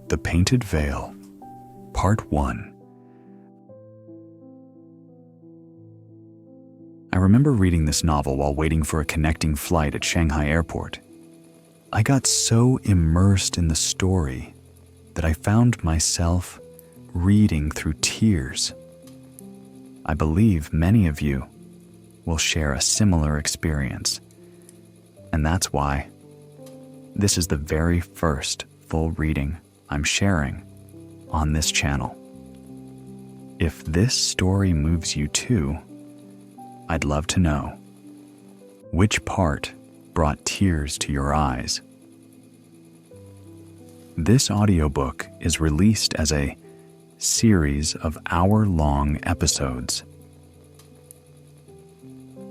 The Painted Veil, Part 1. I remember reading this novel while waiting for a connecting flight at Shanghai Airport. I got so immersed in the story that I found myself reading through tears. I believe many of you will share a similar experience, and that's why this is the very first full reading I'm sharing on this channel. If this story moves you too, I'd love to know which part brought tears to your eyes. This audiobook is released as a series of hour-long episodes.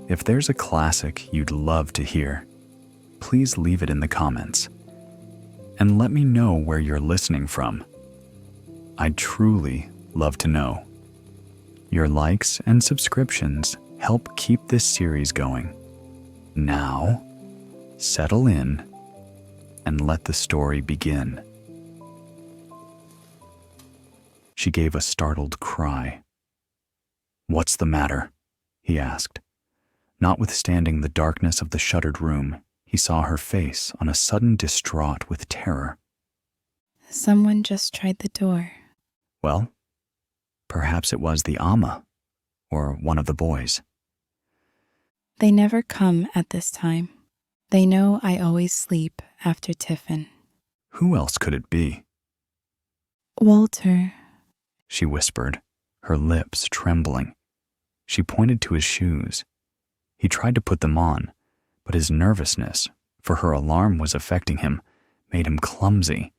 If there's a classic you'd love to hear, please leave it in the comments and let me know where you're listening from. I'd truly love to know. Your likes and subscriptions help keep this series going. Now, settle in and let the story begin. She gave a startled cry. "What's the matter?" he asked. Notwithstanding the darkness of the shuttered room, he saw her face on a sudden distraught with terror. Someone just tried the door. Well, perhaps it was the Amma or one of the boys. They never come at this time. They know I always sleep after tiffin. Who else could it be? Walter. She whispered, her lips trembling. She pointed to his shoes. He tried to put them on, but his nervousness, for her alarm was affecting him, made him clumsy,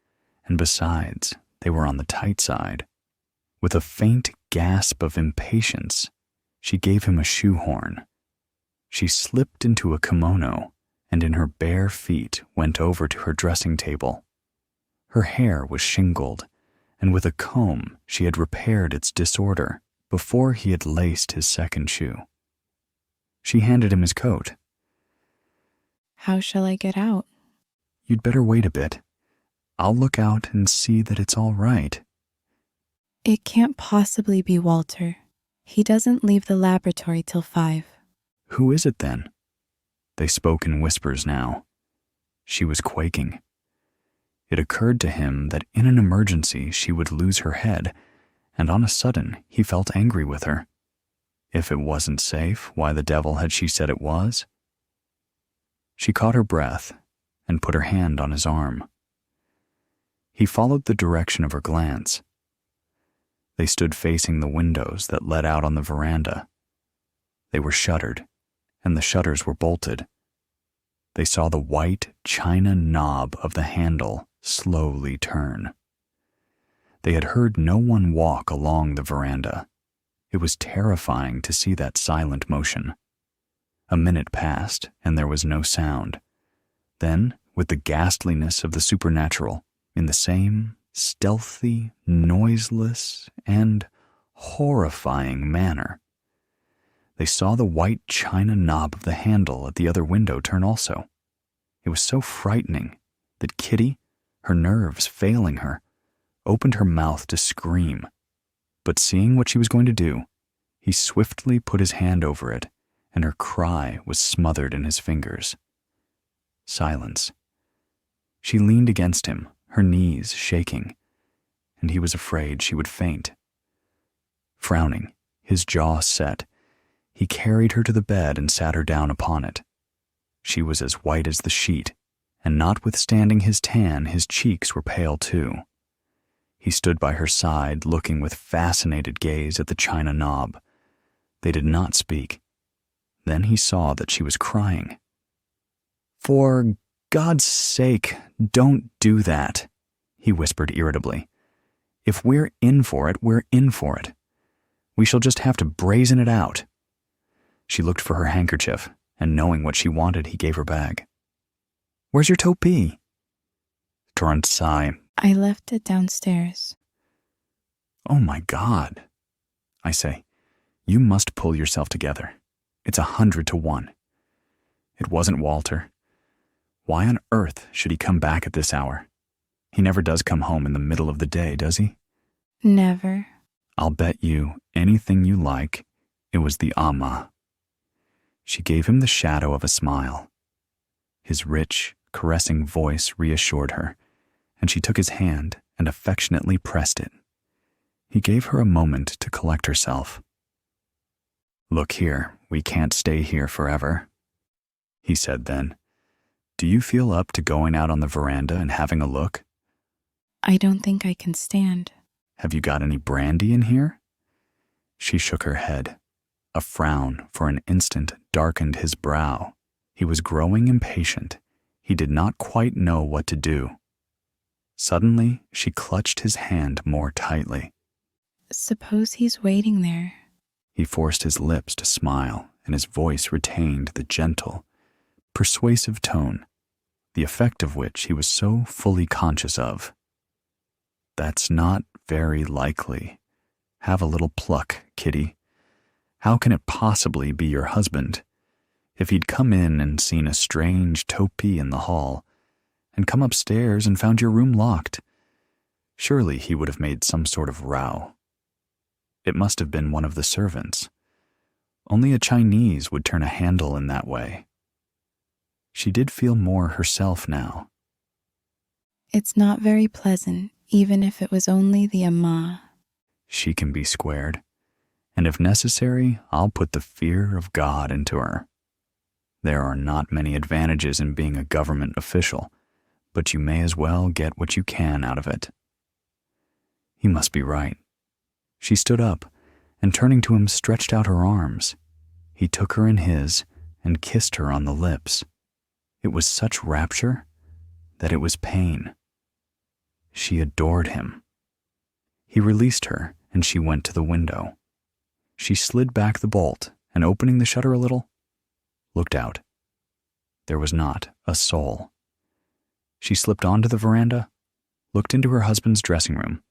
and besides, they were on the tight side. With a faint gasp of impatience, she gave him a shoehorn. She slipped into a kimono and in her bare feet went over to her dressing table. Her hair was shingled, and with a comb she had repaired its disorder before he had laced his second shoe. She handed him his coat. How shall I get out? You'd better wait a bit. I'll look out and see that it's all right. It can't possibly be Walter. He doesn't leave the laboratory till 5. Who is it then? They spoke in whispers now. She was quaking. It occurred to him that in an emergency she would lose her head, and on a sudden he felt angry with her. If it wasn't safe, why the devil had she said it was? She caught her breath and put her hand on his arm. He followed the direction of her glance. They stood facing the windows that led out on the veranda. They were shuttered, and the shutters were bolted. They saw the white china knob of the handle slowly turn. They had heard no one walk along the veranda. It was terrifying to see that silent motion. A minute passed, and there was no sound. Then, with the ghastliness of the supernatural, in the same stealthy, noiseless, and horrifying manner, they saw the white china knob of the handle at the other window turn also. It was so frightening that Kitty, her nerves failing her, opened her mouth to scream. But seeing what she was going to do, he swiftly put his hand over it, and her cry was smothered in his fingers. Silence. She leaned against him, her knees shaking, and he was afraid she would faint. Frowning, his jaw set, he carried her to the bed and sat her down upon it. She was as white as the sheet, and notwithstanding his tan, his cheeks were pale too. He stood by her side, looking with fascinated gaze at the china knob. They did not speak. Then he saw that she was crying. "For God's sake, don't do that," he whispered irritably. "If we're in for it, we're in for it. We shall just have to brazen it out." She looked for her handkerchief, and knowing what she wanted, he gave her back. "Where's your toupee?" Torrent sigh. I left it downstairs. "Oh my God." I say, "You must pull yourself together. It's 100 to 1. It wasn't Walter. Why on earth should he come back at this hour? He never does come home in the middle of the day, does he? Never. I'll bet you anything you like it was the Amma. She gave him the shadow of a smile. His rich, caressing voice reassured her, and she took his hand and affectionately pressed it. He gave her a moment to collect herself. Look here, we can't stay here forever, he said then. Do you feel up to going out on the veranda and having a look? I don't think I can stand. Have you got any brandy in here? She shook her head. A frown for an instant darkened his brow. He was growing impatient. He did not quite know what to do. Suddenly, she clutched his hand more tightly. Suppose he's waiting there. He forced his lips to smile, and his voice retained the gentle, persuasive tone, the effect of which he was so fully conscious of. That's not very likely. Have a little pluck, Kitty. How can it possibly be your husband? If he'd come in and seen a strange topee in the hall, and come upstairs and found your room locked, surely he would have made some sort of row. It must have been one of the servants. Only a Chinese would turn a handle in that way. She did feel more herself now. It's not very pleasant, even if it was only the Amma. She can be squared, and if necessary, I'll put the fear of God into her. There are not many advantages in being a government official, but you may as well get what you can out of it. He must be right. She stood up, and turning to him, stretched out her arms. He took her in his and kissed her on the lips. It was such rapture that it was pain. She adored him. He released her, and she went to the window. She slid back the bolt, and opening the shutter a little, looked out. There was not a soul. She slipped onto the veranda, looked into her husband's dressing room,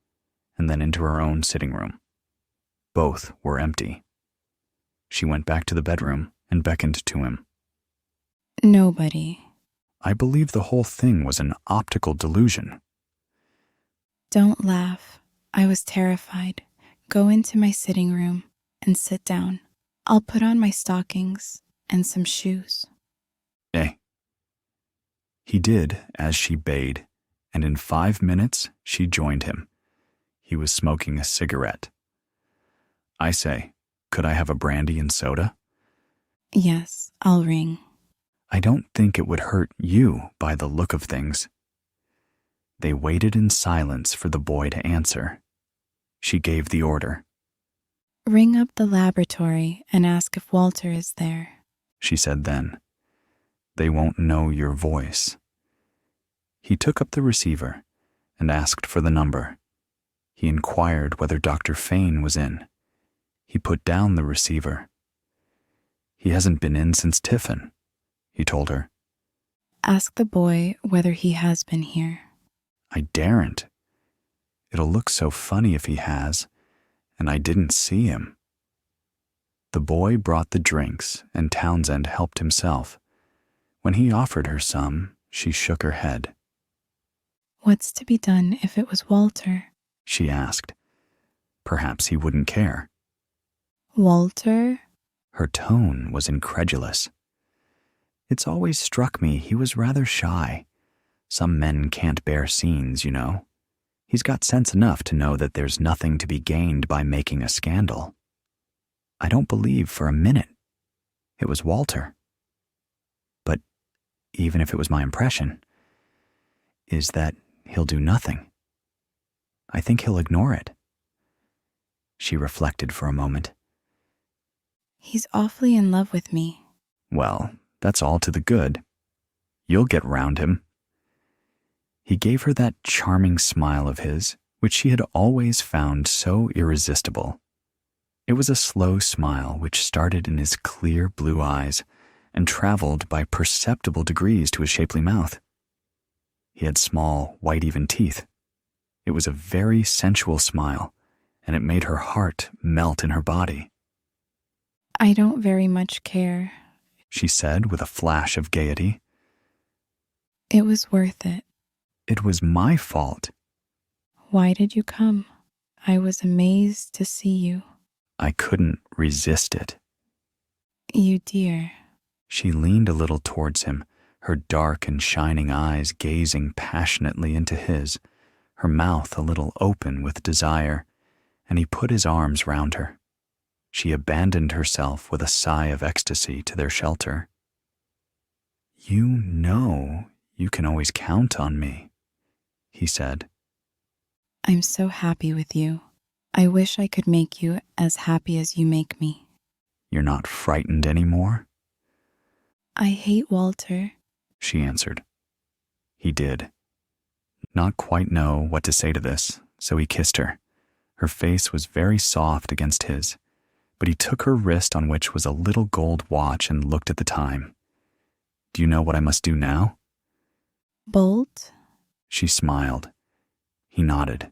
and then into her own sitting room. Both were empty. She went back to the bedroom and beckoned to him. Nobody. I believe the whole thing was an optical delusion. Don't laugh. I was terrified. Go into my sitting room and sit down. I'll put on my stockings and some shoes. Eh. He did as she bade, and in 5 minutes she joined him. He was smoking a cigarette. I say, could I have a brandy and soda? Yes, I'll ring. I don't think it would hurt you by the look of things. They waited in silence for the boy to answer. She gave the order. Ring up the laboratory and ask if Walter is there, she said then. They won't know your voice. He took up the receiver and asked for the number. He inquired whether Dr. Fane was in. He put down the receiver. He hasn't been in since tiffin, he told her. Ask the boy whether he has been here. I daren't. It'll look so funny if he has, and I didn't see him. The boy brought the drinks, and Townsend helped himself. When he offered her some, she shook her head. What's to be done if it was Walter? She asked. Perhaps he wouldn't care. Walter? Her tone was incredulous. It's always struck me he was rather shy. Some men can't bear scenes, you know. He's got sense enough to know that there's nothing to be gained by making a scandal. I don't believe for a minute it was Walter. But even if it was my impression, is that he'll do nothing. I think he'll ignore it. She reflected for a moment. He's awfully in love with me. Well, that's all to the good. You'll get round him. He gave her that charming smile of his, which she had always found so irresistible. It was a slow smile which started in his clear blue eyes and traveled by perceptible degrees to his shapely mouth. He had small, white even teeth. It was a very sensual smile, and it made her heart melt in her body. I don't very much care, she said with a flash of gaiety. It was worth it. It was my fault. Why did you come? I was amazed to see you. I couldn't resist it. You dear. She leaned a little towards him, her dark and shining eyes gazing passionately into his, her mouth a little open with desire, and he put his arms round her. She abandoned herself with a sigh of ecstasy to their shelter. You know you can always count on me, he said. I'm so happy with you. I wish I could make you as happy as you make me. You're not frightened anymore? I hate Walter, she answered. He did not quite know what to say to this, so he kissed her. Her face was very soft against his, but he took her wrist on which was a little gold watch and looked at the time. Do you know what I must do now? Bolt? She smiled. He nodded.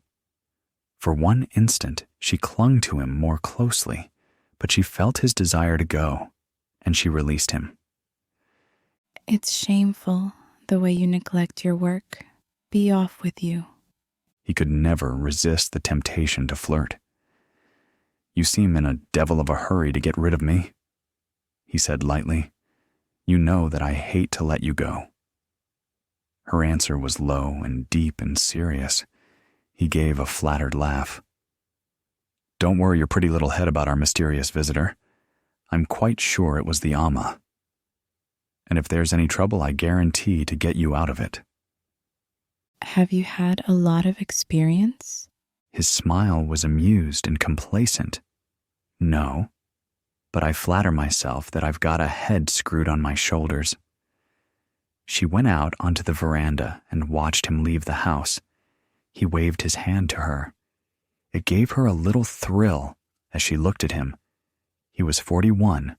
For one instant, she clung to him more closely, but she felt his desire to go, and she released him. It's shameful, the way you neglect your work. Be off with you. He could never resist the temptation to flirt. You seem in a devil of a hurry to get rid of me, he said lightly. You know that I hate to let you go. Her answer was low and deep and serious. He gave a flattered laugh. Don't worry your pretty little head about our mysterious visitor. I'm quite sure it was the Amma. And if there's any trouble, I guarantee to get you out of it. Have you had a lot of experience? His smile was amused and complacent. No, but I flatter myself that I've got a head screwed on my shoulders. She went out onto the veranda and watched him leave the house. He waved his hand to her. It gave her a little thrill as she looked at him. He was 41,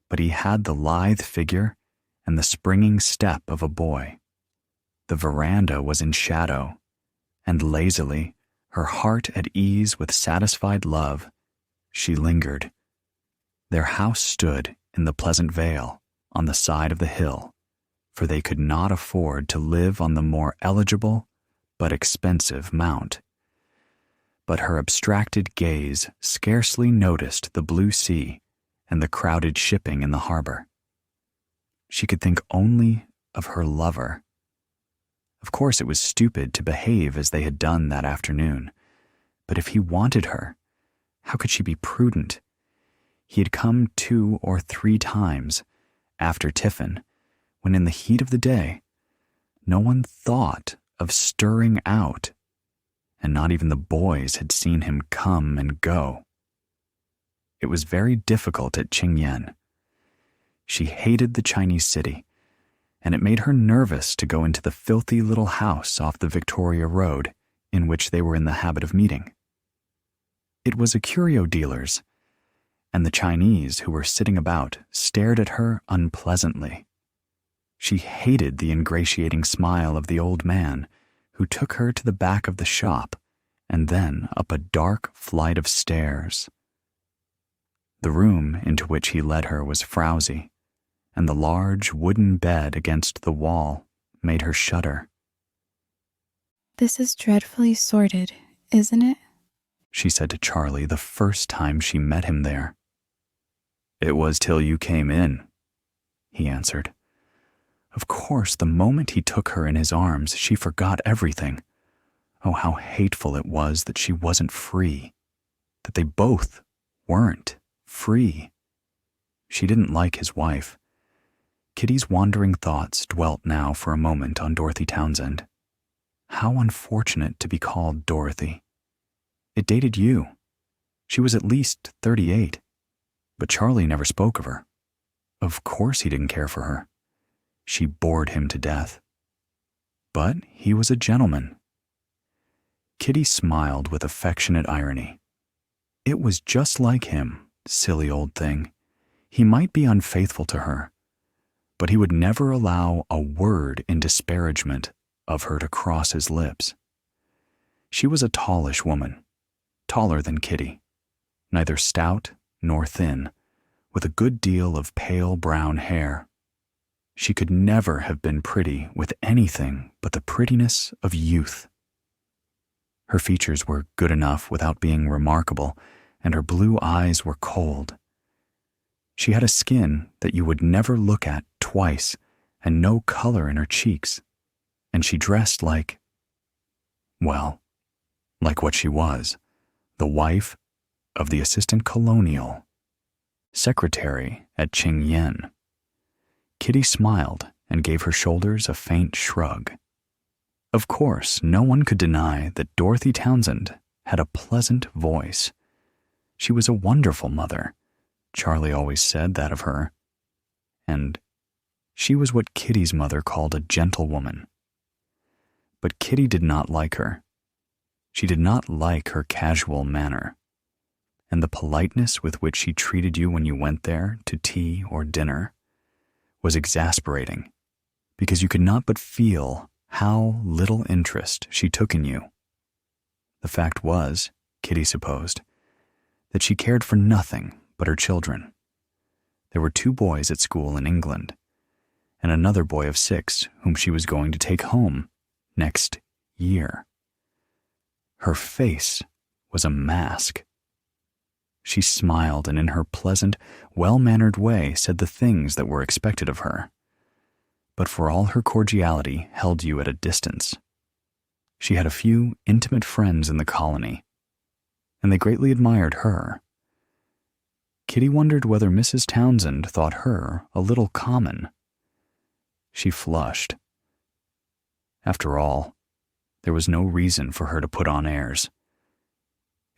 but he had the lithe figure and the springing step of a boy. The veranda was in shadow, and lazily, her heart at ease with satisfied love, she lingered. Their house stood in the pleasant vale on the side of the hill, for they could not afford to live on the more eligible but expensive mount. But her abstracted gaze scarcely noticed the blue sea and the crowded shipping in the harbor. She could think only of her lover. Of course, it was stupid to behave as they had done that afternoon, but if he wanted her, how could she be prudent? He had come 2 or 3 times after tiffin, when in the heat of the day, no one thought of stirring out, and not even the boys had seen him come and go. It was very difficult at Qingyan. She hated the Chinese city, and it made her nervous to go into the filthy little house off the Victoria Road in which they were in the habit of meeting. It was a curio dealer's, and the Chinese who were sitting about stared at her unpleasantly. She hated the ingratiating smile of the old man who took her to the back of the shop and then up a dark flight of stairs. The room into which he led her was frowsy, and the large wooden bed against the wall made her shudder. This is dreadfully sordid, isn't it? She said to Charlie the first time she met him there. It was till you came in, he answered. Of course, the moment he took her in his arms, she forgot everything. Oh, how hateful it was that she wasn't free, that they both weren't free. She didn't like his wife. Kitty's wandering thoughts dwelt now for a moment on Dorothy Townsend. How unfortunate to be called Dorothy. It dated you. She was at least 38, but Charlie never spoke of her. Of course he didn't care for her. She bored him to death. But he was a gentleman. Kitty smiled with affectionate irony. It was just like him, silly old thing. He might be unfaithful to her, but he would never allow a word in disparagement of her to cross his lips. She was a tallish woman, taller than Kitty, neither stout nor thin, with a good deal of pale brown hair. She could never have been pretty with anything but the prettiness of youth. Her features were good enough without being remarkable, and her blue eyes were cold. She had a skin that you would never look at twice, and no color in her cheeks, and she dressed like what she was, the wife of the assistant colonial secretary at Qingyan. Kitty smiled and gave her shoulders a faint shrug. Of course, no one could deny that Dorothy Townsend had a pleasant voice. She was a wonderful mother. Charlie always said that of her. And she was what Kitty's mother called a gentlewoman. But Kitty did not like her. She did not like her casual manner, and the politeness with which she treated you when you went there to tea or dinner was exasperating, because you could not but feel how little interest she took in you. The fact was, Kitty supposed, that she cared for nothing but her children. There were 2 boys at school in England, and another boy of 6 whom she was going to take home next year. Her face was a mask. She smiled and in her pleasant, well-mannered way said the things that were expected of her, but for all her cordiality held you at a distance. She had a few intimate friends in the colony, and they greatly admired her. Kitty wondered whether Mrs. Townsend thought her a little common. She flushed. After all, there was no reason for her to put on airs.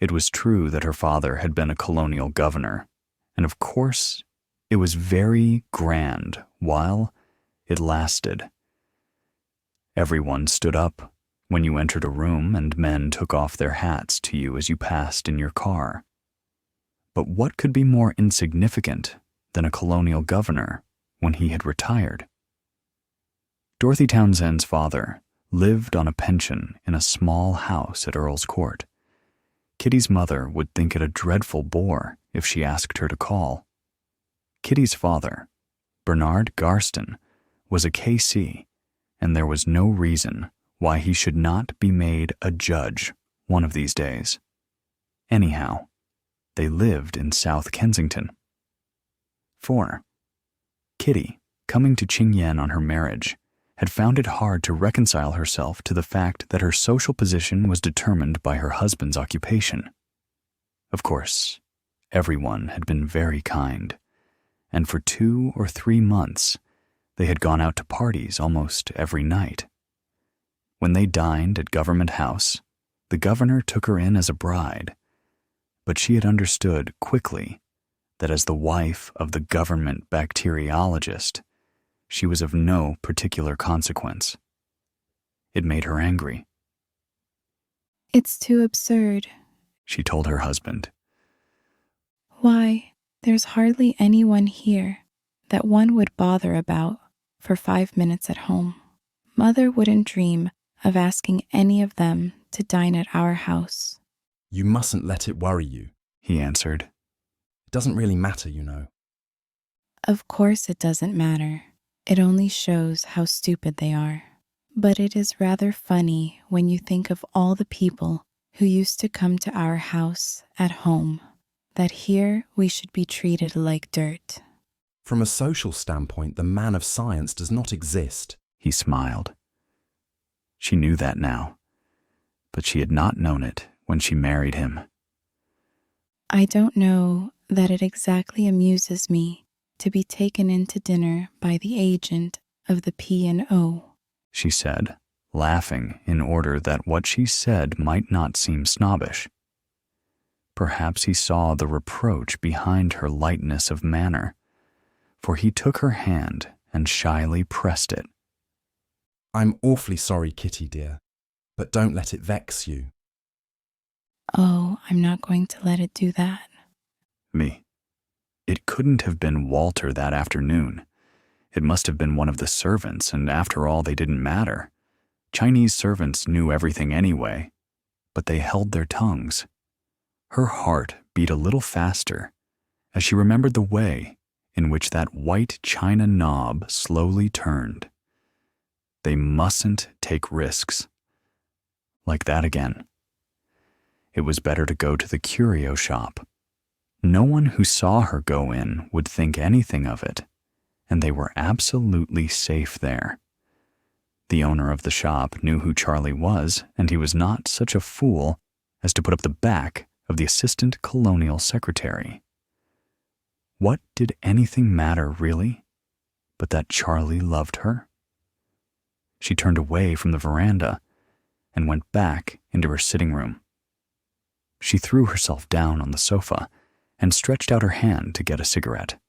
It was true that her father had been a colonial governor, and of course it was very grand while it lasted. Everyone stood up when you entered a room, and men took off their hats to you as you passed in your car. But what could be more insignificant than a colonial governor when he had retired? Dorothy Townsend's father lived on a pension in a small house at Earl's Court. Kitty's mother would think it a dreadful bore if she asked her to call. Kitty's father, Bernard Garston, was a KC, and there was no reason why he should not be made a judge one of these days. Anyhow, they lived in South Kensington. 4. Kitty, coming to Qingyan on her marriage, had found it hard to reconcile herself to the fact that her social position was determined by her husband's occupation. Of course, everyone had been very kind, and for 2 or 3 months they had gone out to parties almost every night. When they dined at Government House, the governor took her in as a bride, but she had understood quickly that as the wife of the government bacteriologist, she was of no particular consequence. It made her angry. It's too absurd, she told her husband. Why, there's hardly anyone here that one would bother about for 5 minutes at home. Mother wouldn't dream of asking any of them to dine at our house. You mustn't let it worry you, he answered. It doesn't really matter, you know. Of course it doesn't matter. It only shows how stupid they are. But it is rather funny when you think of all the people who used to come to our house at home, that here we should be treated like dirt. From a social standpoint, the man of science does not exist. He smiled. She knew that now, but she had not known it when she married him. I don't know that it exactly amuses me to be taken in to dinner by the agent of the P&O, she said, laughing in order that what she said might not seem snobbish. Perhaps he saw the reproach behind her lightness of manner, for he took her hand and shyly pressed it. I'm awfully sorry, Kitty dear, but don't let it vex you. Oh, I'm not going to let it do that. Me. It couldn't have been Walter that afternoon. It must have been one of the servants, and after all, they didn't matter. Chinese servants knew everything anyway, but they held their tongues. Her heart beat a little faster as she remembered the way in which that white china knob slowly turned. They mustn't take risks. Like that again. It was better to go to the curio shop. No one who saw her go in would think anything of it, and they were absolutely safe there. The owner of the shop knew who Charlie was, and he was not such a fool as to put up the back of the assistant colonial secretary. What did anything matter, really, but that Charlie loved her? She turned away from the veranda and went back into her sitting room. She threw herself down on the sofa and stretched out her hand to get a cigarette.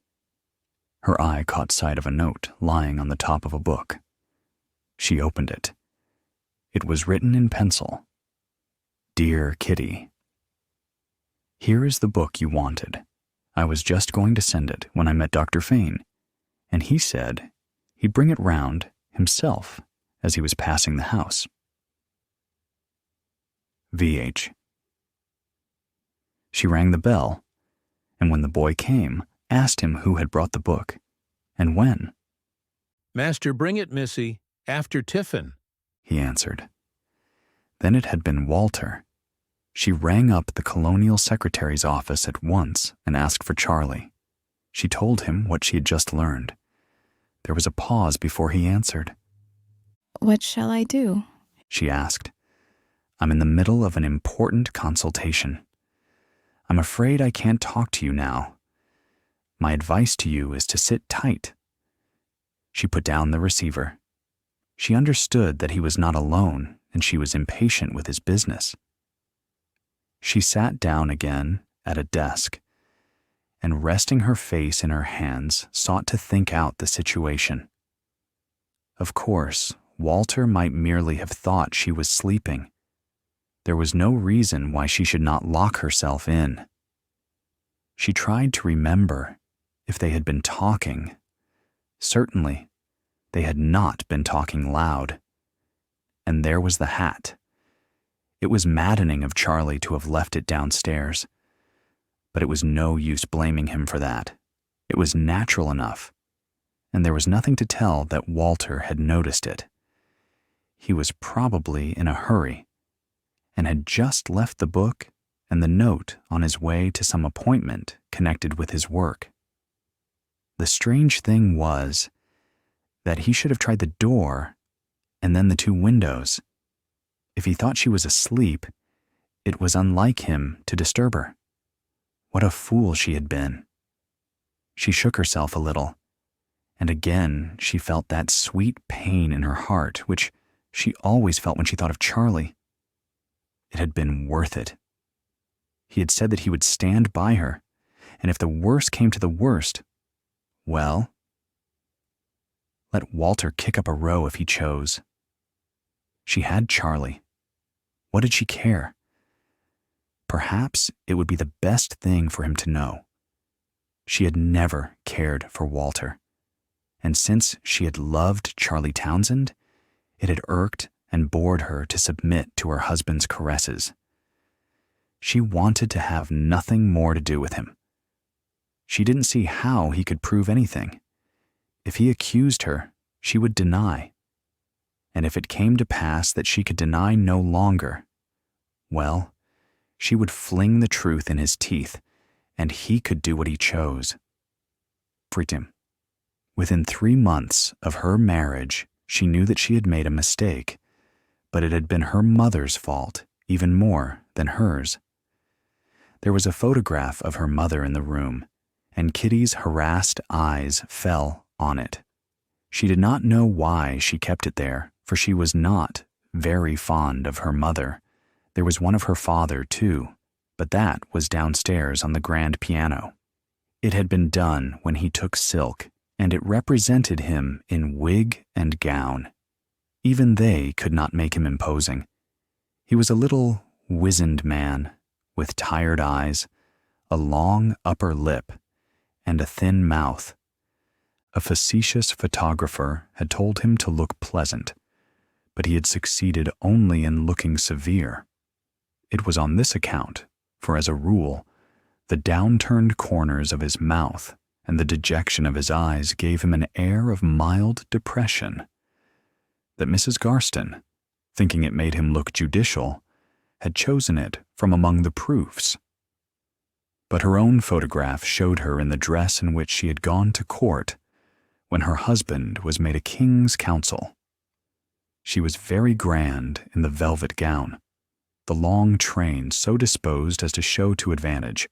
Her eye caught sight of a note lying on the top of a book. She opened it. It was written in pencil. Dear Kitty, here is the book you wanted. I was just going to send it when I met Dr. Fain, and he said he'd bring it round himself as he was passing the house. VH. She rang the bell, and when the boy came, asked him who had brought the book, and when. Master, bring it, missy, after tiffin, he answered. Then it had been Walter. She rang up the colonial secretary's office at once and asked for Charlie. She told him what she had just learned. There was a pause before he answered. What shall I do? She asked. I'm in the middle of an important consultation. I'm afraid I can't talk to you now. My advice to you is to sit tight. She put down the receiver. She understood that he was not alone, and she was impatient with his business. She sat down again at a desk, and resting her face in her hands, sought to think out the situation. Of course, Walter might merely have thought she was sleeping. There was no reason why she should not lock herself in. She tried to remember if they had been talking. Certainly, they had not been talking loud. And there was the hat. It was maddening of Charlie to have left it downstairs, but it was no use blaming him for that. It was natural enough, and there was nothing to tell that Walter had noticed it. He was probably in a hurry, and had just left the book and the note on his way to some appointment connected with his work. The strange thing was that he should have tried the door and then the two windows. If he thought she was asleep, it was unlike him to disturb her. What a fool she had been. She shook herself a little, and again she felt that sweet pain in her heart which she always felt when she thought of Charlie. It had been worth it. He had said that he would stand by her, and if the worst came to the worst, well, let Walter kick up a row if he chose. She had Charlie. What did she care? Perhaps it would be the best thing for him to know. She had never cared for Walter, and since she had loved Charlie Townsend, it had irked and bored her to submit to her husband's caresses. She wanted to have nothing more to do with him. She didn't see how he could prove anything. If he accused her, she would deny. And if it came to pass that she could deny no longer, well, she would fling the truth in his teeth, and he could do what he chose. Freedom. Within 3 months of her marriage, she knew that she had made a mistake, but it had been her mother's fault, even more than hers. There was a photograph of her mother in the room, and Kitty's harassed eyes fell on it. She did not know why she kept it there, for she was not very fond of her mother. There was one of her father, too, but that was downstairs on the grand piano. It had been done when he took silk, and it represented him in wig and gown. Even they could not make him imposing. He was a little, wizened man, with tired eyes, a long upper lip, and a thin mouth. A facetious photographer had told him to look pleasant, but he had succeeded only in looking severe. It was on this account, for as a rule, the downturned corners of his mouth and the dejection of his eyes gave him an air of mild depression. That Mrs. Garstin, thinking it made him look judicial, had chosen it from among the proofs. But her own photograph showed her in the dress in which she had gone to court when her husband was made a king's counsel. She was very grand in the velvet gown, the long train so disposed as to show to advantage,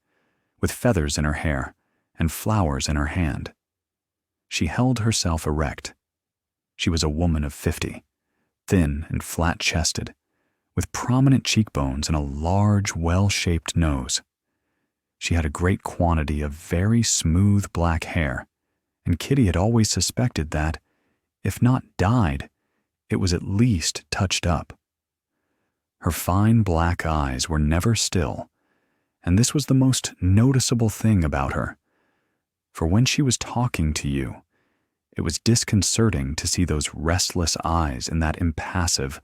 with feathers in her hair and flowers in her hand. She held herself erect. She was a woman of 50, thin and flat-chested, with prominent cheekbones and a large, well-shaped nose. She had a great quantity of very smooth black hair, and Kitty had always suspected that, if not dyed, it was at least touched up. Her fine black eyes were never still, and this was the most noticeable thing about her, for when she was talking to you, it was disconcerting to see those restless eyes in that impassive,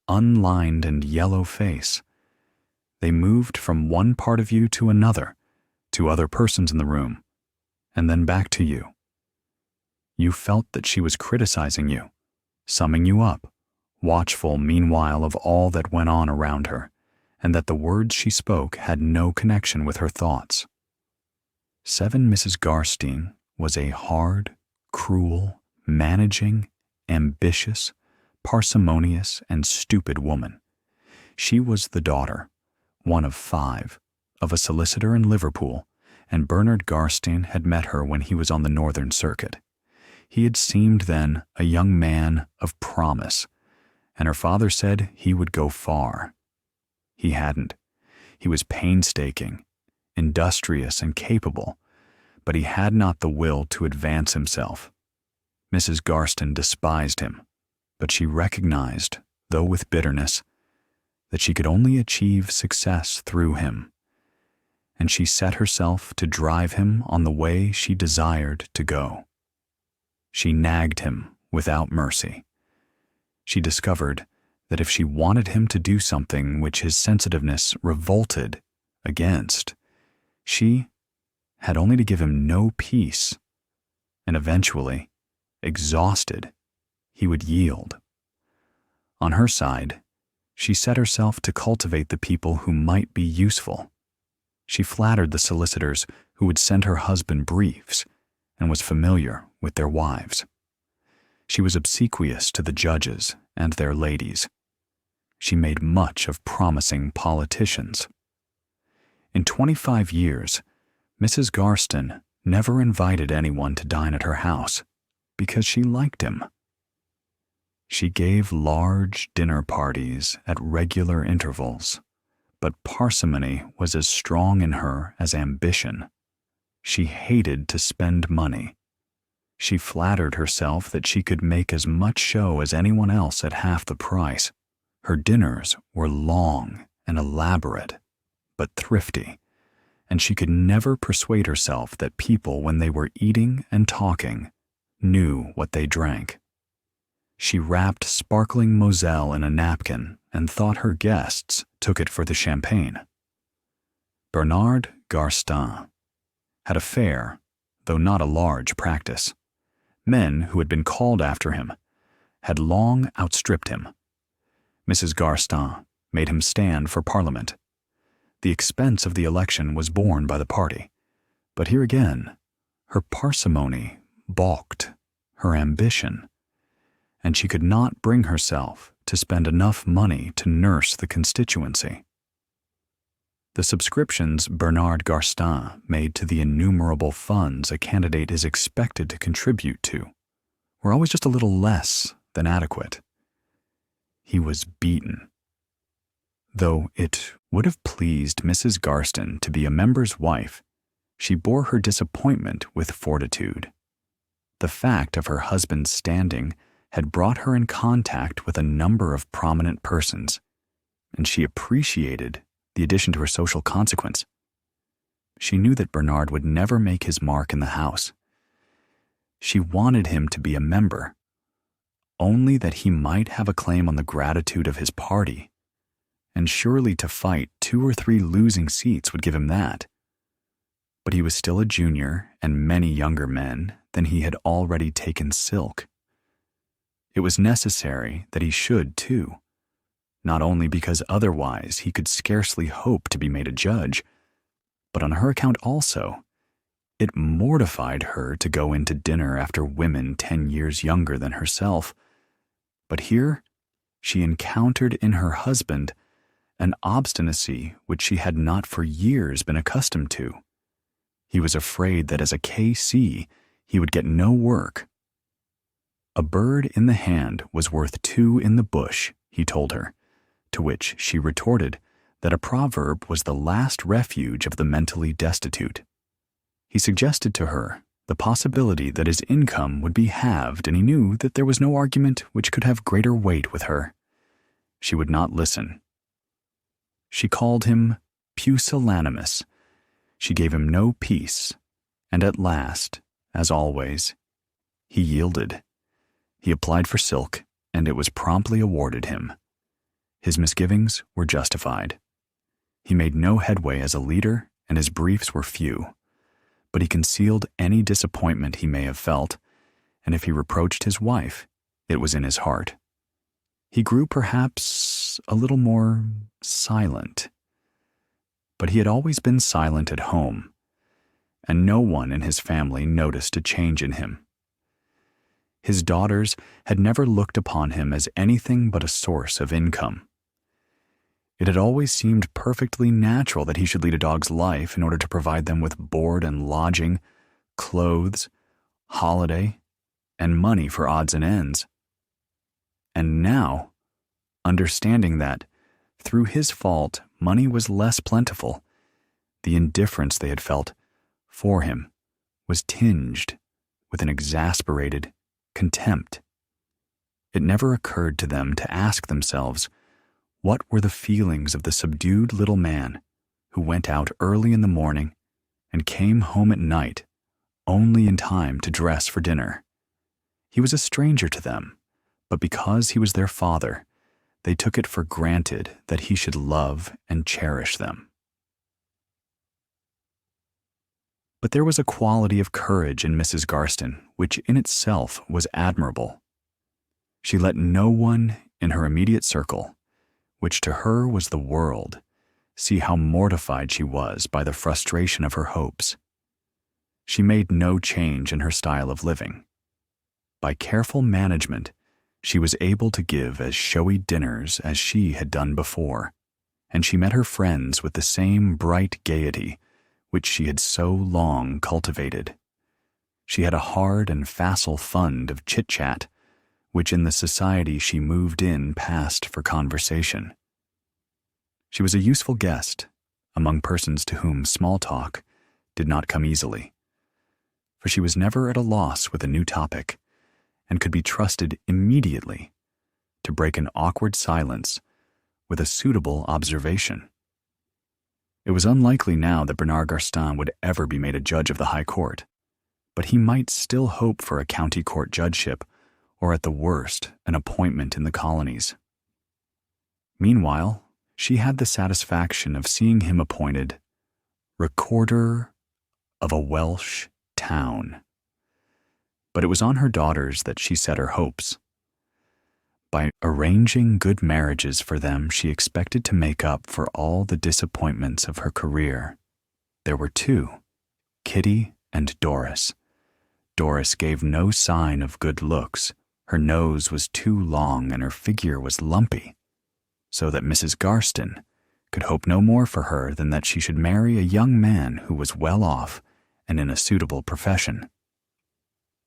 unlined and yellow face. They moved from one part of you to another, to other persons in the room, and then back to you. You felt that she was criticizing you, summing you up, watchful meanwhile of all that went on around her, and that the words she spoke had no connection with her thoughts. 7 Mrs. Garstein was a hard, cruel, managing, ambitious, parsimonious, and stupid woman. She was the daughter, one of 5, of a solicitor in Liverpool, and Bernard Garstein had met her when he was on the Northern Circuit. He had seemed then a young man of promise, and her father said he would go far. He hadn't. He was painstaking, industrious, and capable, but he had not the will to advance himself. Mrs. Garstin despised him, but she recognized, though with bitterness, that she could only achieve success through him, and she set herself to drive him on the way she desired to go. She nagged him without mercy. She discovered that if she wanted him to do something which his sensitiveness revolted against, she had only to give him no peace, and eventually, exhausted, he would yield. On her side, she set herself to cultivate the people who might be useful. She flattered the solicitors who would send her husband briefs and was familiar with their wives. She was obsequious to the judges and their ladies. She made much of promising politicians. In 25 years, Mrs. Garstin never invited anyone to dine at her house because she liked him. She gave large dinner parties at regular intervals, but parsimony was as strong in her as ambition. She hated to spend money. She flattered herself that she could make as much show as anyone else at half the price. Her dinners were long and elaborate, but thrifty, and she could never persuade herself that people, when they were eating and talking, knew what they drank. She wrapped sparkling Moselle in a napkin and thought her guests took it for the champagne. Bernard Garstin had a fair, though not a large, practice. Men who had been called after him had long outstripped him. Mrs. Garstin made him stand for Parliament. The expense of the election was borne by the party, but here again, her parsimony balked her ambition, and she could not bring herself to spend enough money to nurse the constituency. The subscriptions Bernard Garstin made to the innumerable funds a candidate is expected to contribute to were always just a little less than adequate. He was beaten. Though it would have pleased Mrs. Garstin to be a member's wife, she bore her disappointment with fortitude. The fact of her husband's standing had brought her in contact with a number of prominent persons, and she appreciated the addition to her social consequence. She knew that Bernard would never make his mark in the house. She wanted him to be a member, only that he might have a claim on the gratitude of his party, and surely to fight 2 or 3 losing seats would give him that. But he was still a junior and many younger men than he had already taken silk. It was necessary that he should, too, not only because otherwise he could scarcely hope to be made a judge, but on her account also. It mortified her to go into dinner after women 10 years younger than herself. But here she encountered in her husband an obstinacy which she had not for years been accustomed to. He was afraid that as a K.C. he would get no work. A bird in the hand was worth 2 in the bush, he told her, to which she retorted that a proverb was the last refuge of the mentally destitute. He suggested to her the possibility that his income would be halved, and he knew that there was no argument which could have greater weight with her. She would not listen. She called him pusillanimous. She gave him no peace, and at last, as always, he yielded. He applied for silk, and it was promptly awarded him. His misgivings were justified. He made no headway as a leader, and his briefs were few. But he concealed any disappointment he may have felt, and if he reproached his wife, it was in his heart. He grew perhaps a little more silent. But he had always been silent at home, and no one in his family noticed a change in him. His daughters had never looked upon him as anything but a source of income. It had always seemed perfectly natural that he should lead a dog's life in order to provide them with board and lodging, clothes, holiday, and money for odds and ends. And now, understanding that, through his fault, money was less plentiful, the indifference they had felt for him was tinged with an exasperated contempt. It never occurred to them to ask themselves what were the feelings of the subdued little man who went out early in the morning and came home at night only in time to dress for dinner. He was a stranger to them, but because he was their father, they took it for granted that he should love and cherish them. But there was a quality of courage in Mrs. Garstin which in itself was admirable. She let no one in her immediate circle, which to her was the world, see how mortified she was by the frustration of her hopes. She made no change in her style of living. By careful management, she was able to give as showy dinners as she had done before, and she met her friends with the same bright gaiety which she had so long cultivated. She had a hard and facile fund of chit-chat, which in the society she moved in passed for conversation. She was a useful guest among persons to whom small talk did not come easily, for she was never at a loss with a new topic, and could be trusted immediately to break an awkward silence with a suitable observation. It was unlikely now that Bernard Garstin would ever be made a judge of the High Court, but he might still hope for a county court judgeship, or at the worst, an appointment in the colonies. Meanwhile, she had the satisfaction of seeing him appointed Recorder of a Welsh town. But it was on her daughters that she set her hopes. By arranging good marriages for them, she expected to make up for all the disappointments of her career. There were 2, Kitty and Doris. Doris gave no sign of good looks. Her nose was too long and her figure was lumpy, so that Mrs. Garstin could hope no more for her than that she should marry a young man who was well off and in a suitable profession.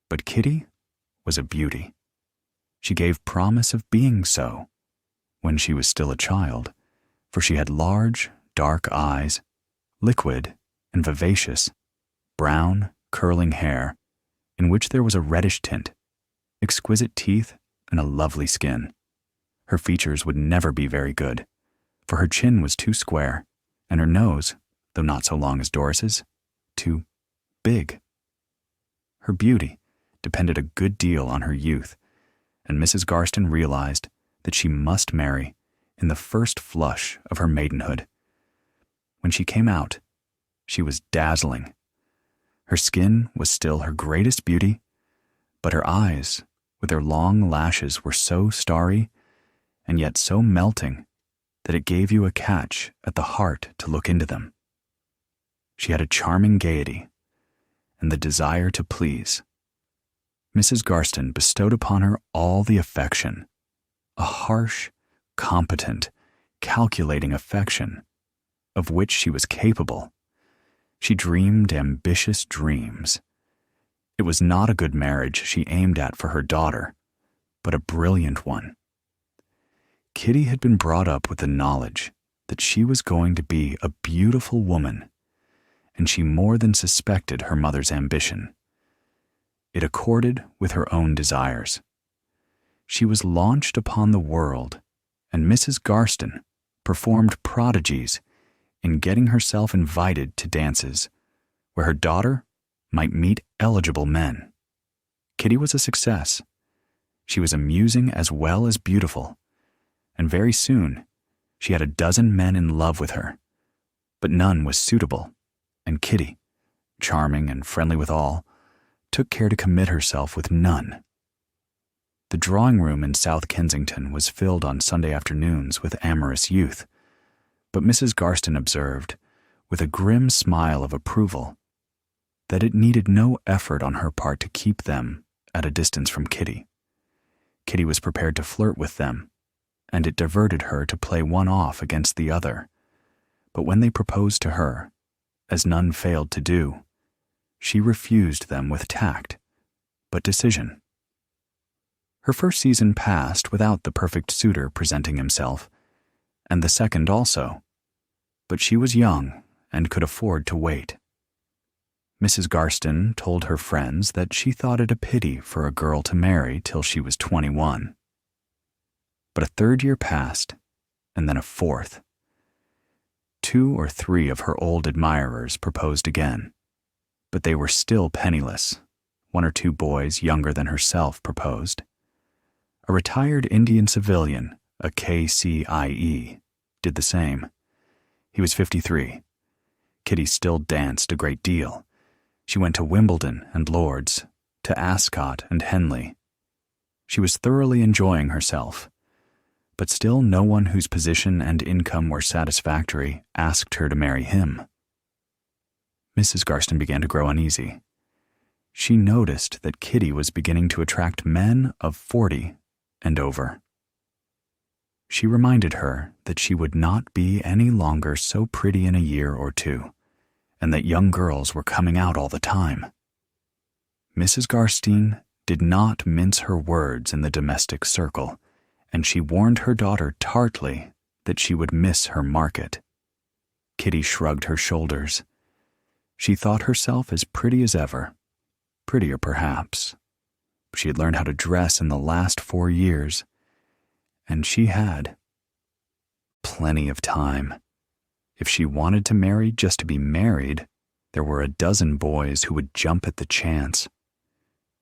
But Kitty was a beauty. She gave promise of being so when she was still a child, for she had large, dark eyes, liquid and vivacious, brown, curling hair, in which there was a reddish tint, exquisite teeth, and a lovely skin. Her features would never be very good, for her chin was too square, and her nose, though not so long as Doris's, too big. Her beauty depended a good deal on her youth, and Mrs. Garstin realized that she must marry in the first flush of her maidenhood. When she came out, she was dazzling, Her skin was still her greatest beauty, but her eyes, with their long lashes, were so starry and yet so melting that it gave you a catch at the heart to look into them. She had a charming gaiety and the desire to please. Mrs. Garstin bestowed upon her all the affection, a harsh, competent, calculating affection, of which she was capable. She dreamed ambitious dreams. It was not a good marriage she aimed at for her daughter, but a brilliant one. Kitty had been brought up with the knowledge that she was going to be a beautiful woman, and she more than suspected her mother's ambition. It accorded with her own desires. She was launched upon the world, and Mrs. Garstin performed prodigies in getting herself invited to dances where her daughter might meet eligible men. Kitty was a success. She was amusing as well as beautiful, and very soon she had a dozen men in love with her, but none was suitable, and Kitty, charming and friendly with all, took care to commit herself with none. The drawing room in South Kensington was filled on Sunday afternoons with amorous youth, but Mrs. Garstin observed, with a grim smile of approval, that it needed no effort on her part to keep them at a distance from Kitty. Kitty was prepared to flirt with them, and it diverted her to play one off against the other. But when they proposed to her, as none failed to do, she refused them with tact, but decision. Her first season passed without the perfect suitor presenting himself, and the second also, but she was young and could afford to wait. Mrs. Garstin told her friends that she thought it a pity for a girl to marry till she was 21. But a third year passed, and then a fourth. 2 or 3 of her old admirers proposed again, but they were still penniless. 1 or 2 boys younger than herself proposed. A retired Indian civilian, a KCIE, did the same. He was 53. Kitty still danced a great deal. She went to Wimbledon and Lord's, to Ascot and Henley. She was thoroughly enjoying herself, but still no one whose position and income were satisfactory asked her to marry him. Mrs. Garstin began to grow uneasy. She noticed that Kitty was beginning to attract men of 40 and over. She reminded her that she would not be any longer so pretty in a year or 2, and that young girls were coming out all the time. Mrs. Garstin did not mince her words in the domestic circle, and she warned her daughter tartly that she would miss her market. Kitty shrugged her shoulders. She thought herself as pretty as ever, prettier perhaps. She had learned how to dress in the last 4 years, and she had plenty of time. If she wanted to marry just to be married, there were a dozen boys who would jump at the chance.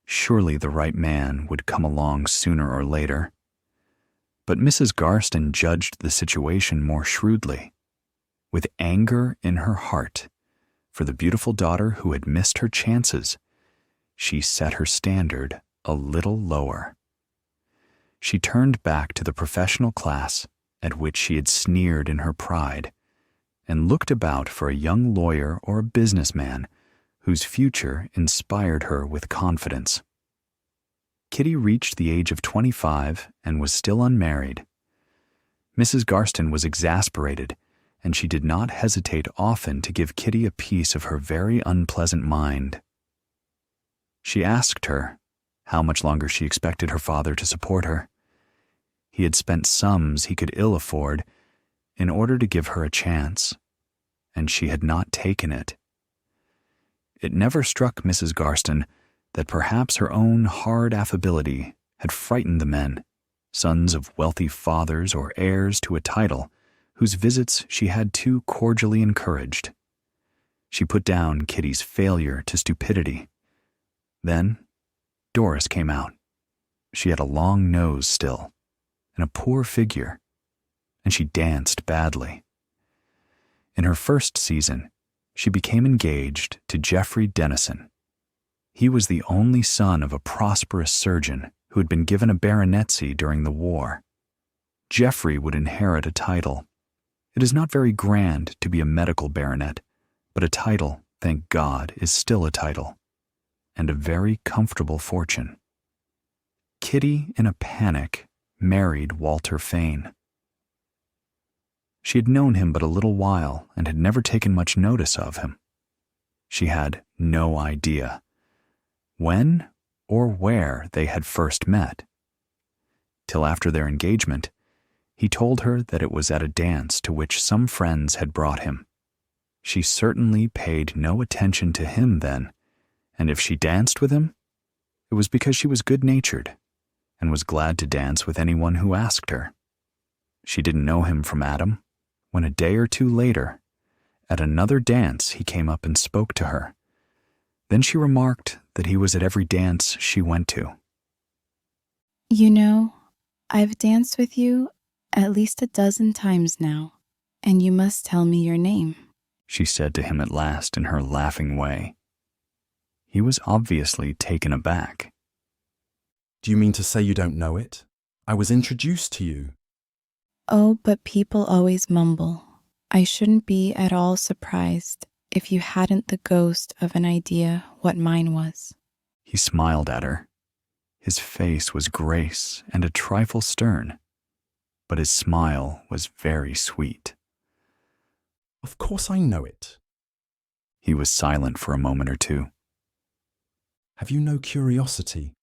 Surely the right man would come along sooner or later. But Mrs. Garstin judged the situation more shrewdly. With anger in her heart for the beautiful daughter who had missed her chances, she set her standard a little lower. She turned back to the professional class at which she had sneered in her pride, and looked about for a young lawyer or a businessman whose future inspired her with confidence. Kitty reached the age of 25 and was still unmarried. Mrs. Garstin was exasperated, and she did not hesitate often to give Kitty a piece of her very unpleasant mind. She asked her how much longer she expected her father to support her. He had spent sums he could ill afford in order to give her a chance, and she had not taken it. It never struck Mrs. Garstin that perhaps her own hard affability had frightened the men, sons of wealthy fathers or heirs to a title, whose visits she had too cordially encouraged. She put down Kitty's failure to stupidity. Then Doris came out. She had a long nose still, and a poor figure, and she danced badly. In her first season, she became engaged to Geoffrey Dennison. He was the only son of a prosperous surgeon who had been given a baronetcy during the war. Geoffrey would inherit a title. It is not very grand to be a medical baronet, but a title, thank God, is still a title, and a very comfortable fortune. Kitty, in a panic, married Walter Fane. She had known him but a little while and had never taken much notice of him. She had no idea when or where they had first met. Till after their engagement, he told her that it was at a dance to which some friends had brought him. She certainly paid no attention to him then, and if she danced with him, it was because she was good-natured and was glad to dance with anyone who asked her. She didn't know him from Adam, when a day or two later, at another dance, he came up and spoke to her. Then she remarked that he was at every dance she went to. You know, I've danced with you at least a dozen times now, and you must tell me your name, she said to him at last in her laughing way. He was obviously taken aback. Do you mean to say you don't know it? I was introduced to you. Oh, but people always mumble. I shouldn't be at all surprised if you hadn't the ghost of an idea what mine was. He smiled at her. His face was grace and a trifle stern, but his smile was very sweet. Of course I know it. He was silent for a moment or two. Have you no curiosity?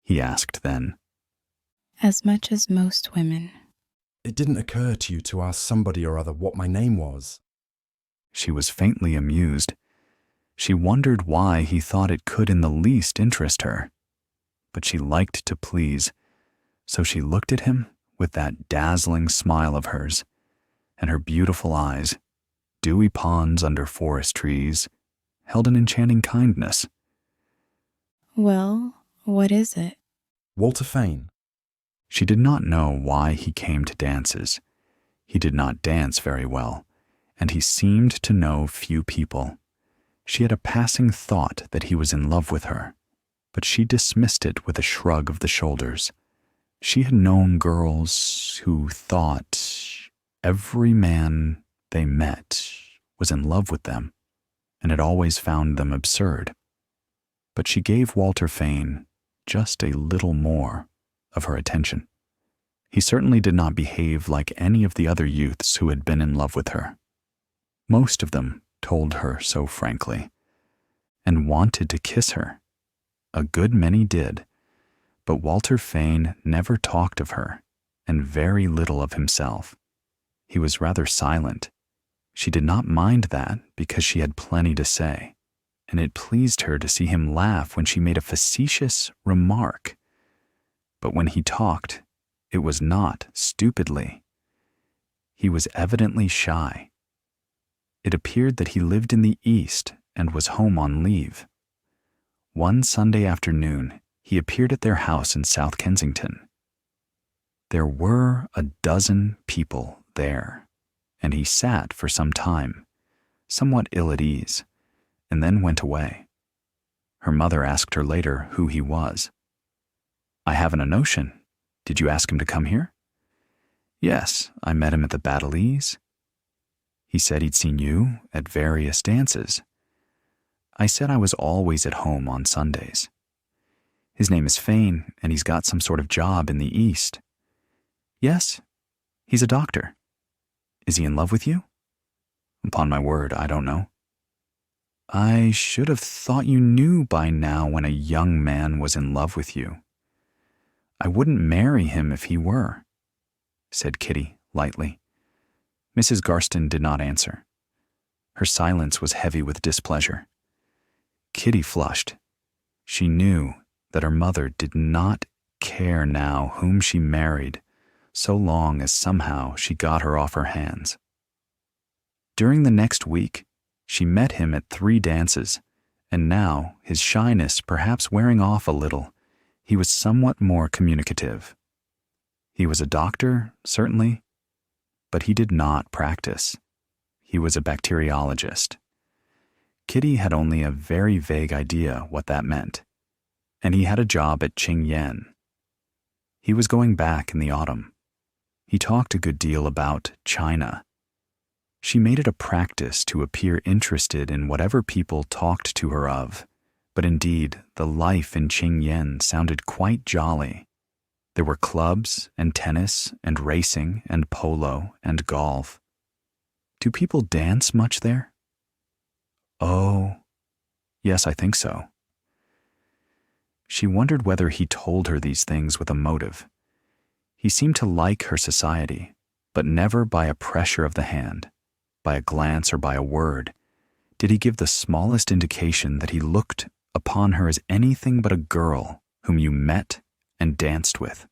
He asked then. As much as most women. It didn't occur to you to ask somebody or other what my name was. She was faintly amused. She wondered why he thought it could in the least interest her. But she liked to please, so she looked at him with that dazzling smile of hers, and her beautiful eyes, dewy ponds under forest trees, held an enchanting kindness. Well, what is it? Walter Fane. She did not know why he came to dances. He did not dance very well, and he seemed to know few people. She had a passing thought that he was in love with her, but she dismissed it with a shrug of the shoulders. She had known girls who thought every man they met was in love with them, and had always found them absurd. But she gave Walter Fane just a little more of her attention. He certainly did not behave like any of the other youths who had been in love with her. Most of them told her so frankly, and wanted to kiss her. A good many did, but Walter Fane never talked of her, and very little of himself. He was rather silent. She did not mind that because she had plenty to say, and it pleased her to see him laugh when she made a facetious remark. But when he talked, it was not stupidly. He was evidently shy. It appeared that he lived in the East and was home on leave. One Sunday afternoon, he appeared at their house in South Kensington. There were a dozen people there, and he sat for some time, somewhat ill at ease, and then went away. Her mother asked her later who he was. "I haven't a notion. Did you ask him to come here?" "Yes, I met him at the Bacteriologist. He said he'd seen you at various dances. I said I was always at home on Sundays. His name is Fane, and he's got some sort of job in the East." "Yes, he's a doctor." "Is he in love with you?" "Upon my word, I don't know." "I should have thought you knew by now when a young man was in love with you. I wouldn't marry him if he were," said Kitty lightly. Mrs. Garstin did not answer. Her silence was heavy with displeasure. Kitty flushed. She knew that her mother did not care now whom she married, so long as somehow she got her off her hands. During the next week, she met him at 3 dances, and now, his shyness perhaps wearing off a little, he was somewhat more communicative. He was a doctor, certainly, but he did not practice. He was a bacteriologist. Kitty had only a very vague idea what that meant, and he had a job at Qingyan. He was going back in the autumn. He talked a good deal about China. She made it a practice to appear interested in whatever people talked to her of, but indeed the life in Qingyan sounded quite jolly. There were clubs and tennis and racing and polo and golf. Do people dance much there? Oh, yes, I think so. She wondered whether he told her these things with a motive. He seemed to like her society, but never by a pressure of the hand, by a glance or by a word, did he give the smallest indication that he looked upon her as anything but a girl whom you met and danced with.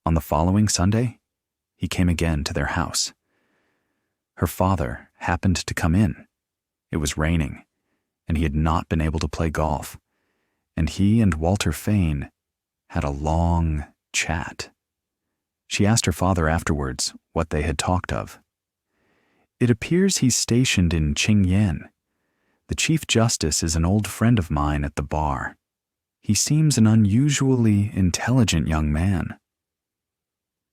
On the following Sunday, he came again to their house. Her father happened to come in. It was raining, and he had not been able to play golf, and he and Walter Fane had a long chat. She asked her father afterwards what they had talked of. It appears he's stationed in Qingyan. The Chief Justice is an old friend of mine at the bar. He seems an unusually intelligent young man.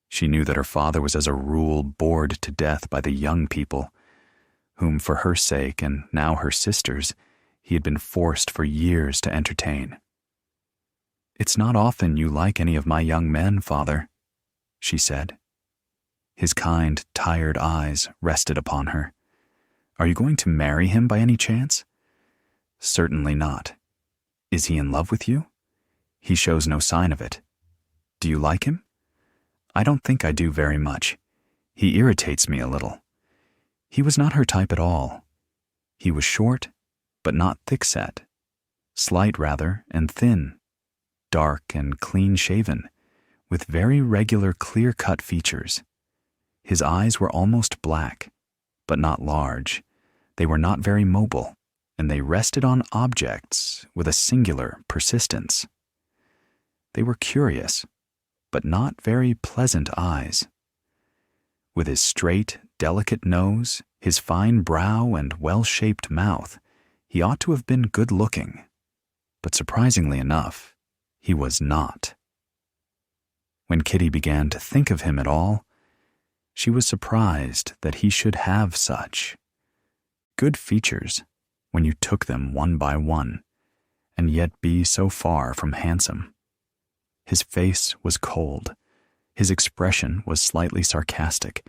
She knew that her father was as a rule bored to death by the young people, whom for her sake and now her sister's, he had been forced for years to entertain. "It's not often you like any of my young men, father," she said. His kind, tired eyes rested upon her. "Are you going to marry him by any chance?" "Certainly not." "Is he in love with you?" "He shows no sign of it." "Do you like him?" "I don't think I do very much. He irritates me a little." He was not her type at all. He was short, but not thick-set, slight rather and thin, dark and clean-shaven, with very regular clear-cut features. His eyes were almost black, but not large. They were not very mobile, and they rested on objects with a singular persistence. They were curious, but not very pleasant eyes. With his straight, delicate nose, his fine brow and well-shaped mouth, he ought to have been good-looking. But surprisingly enough, he was not. When Kitty began to think of him at all, she was surprised that he should have such good features when you took them one by one, and yet be so far from handsome. His face was cold. His expression was slightly sarcastic,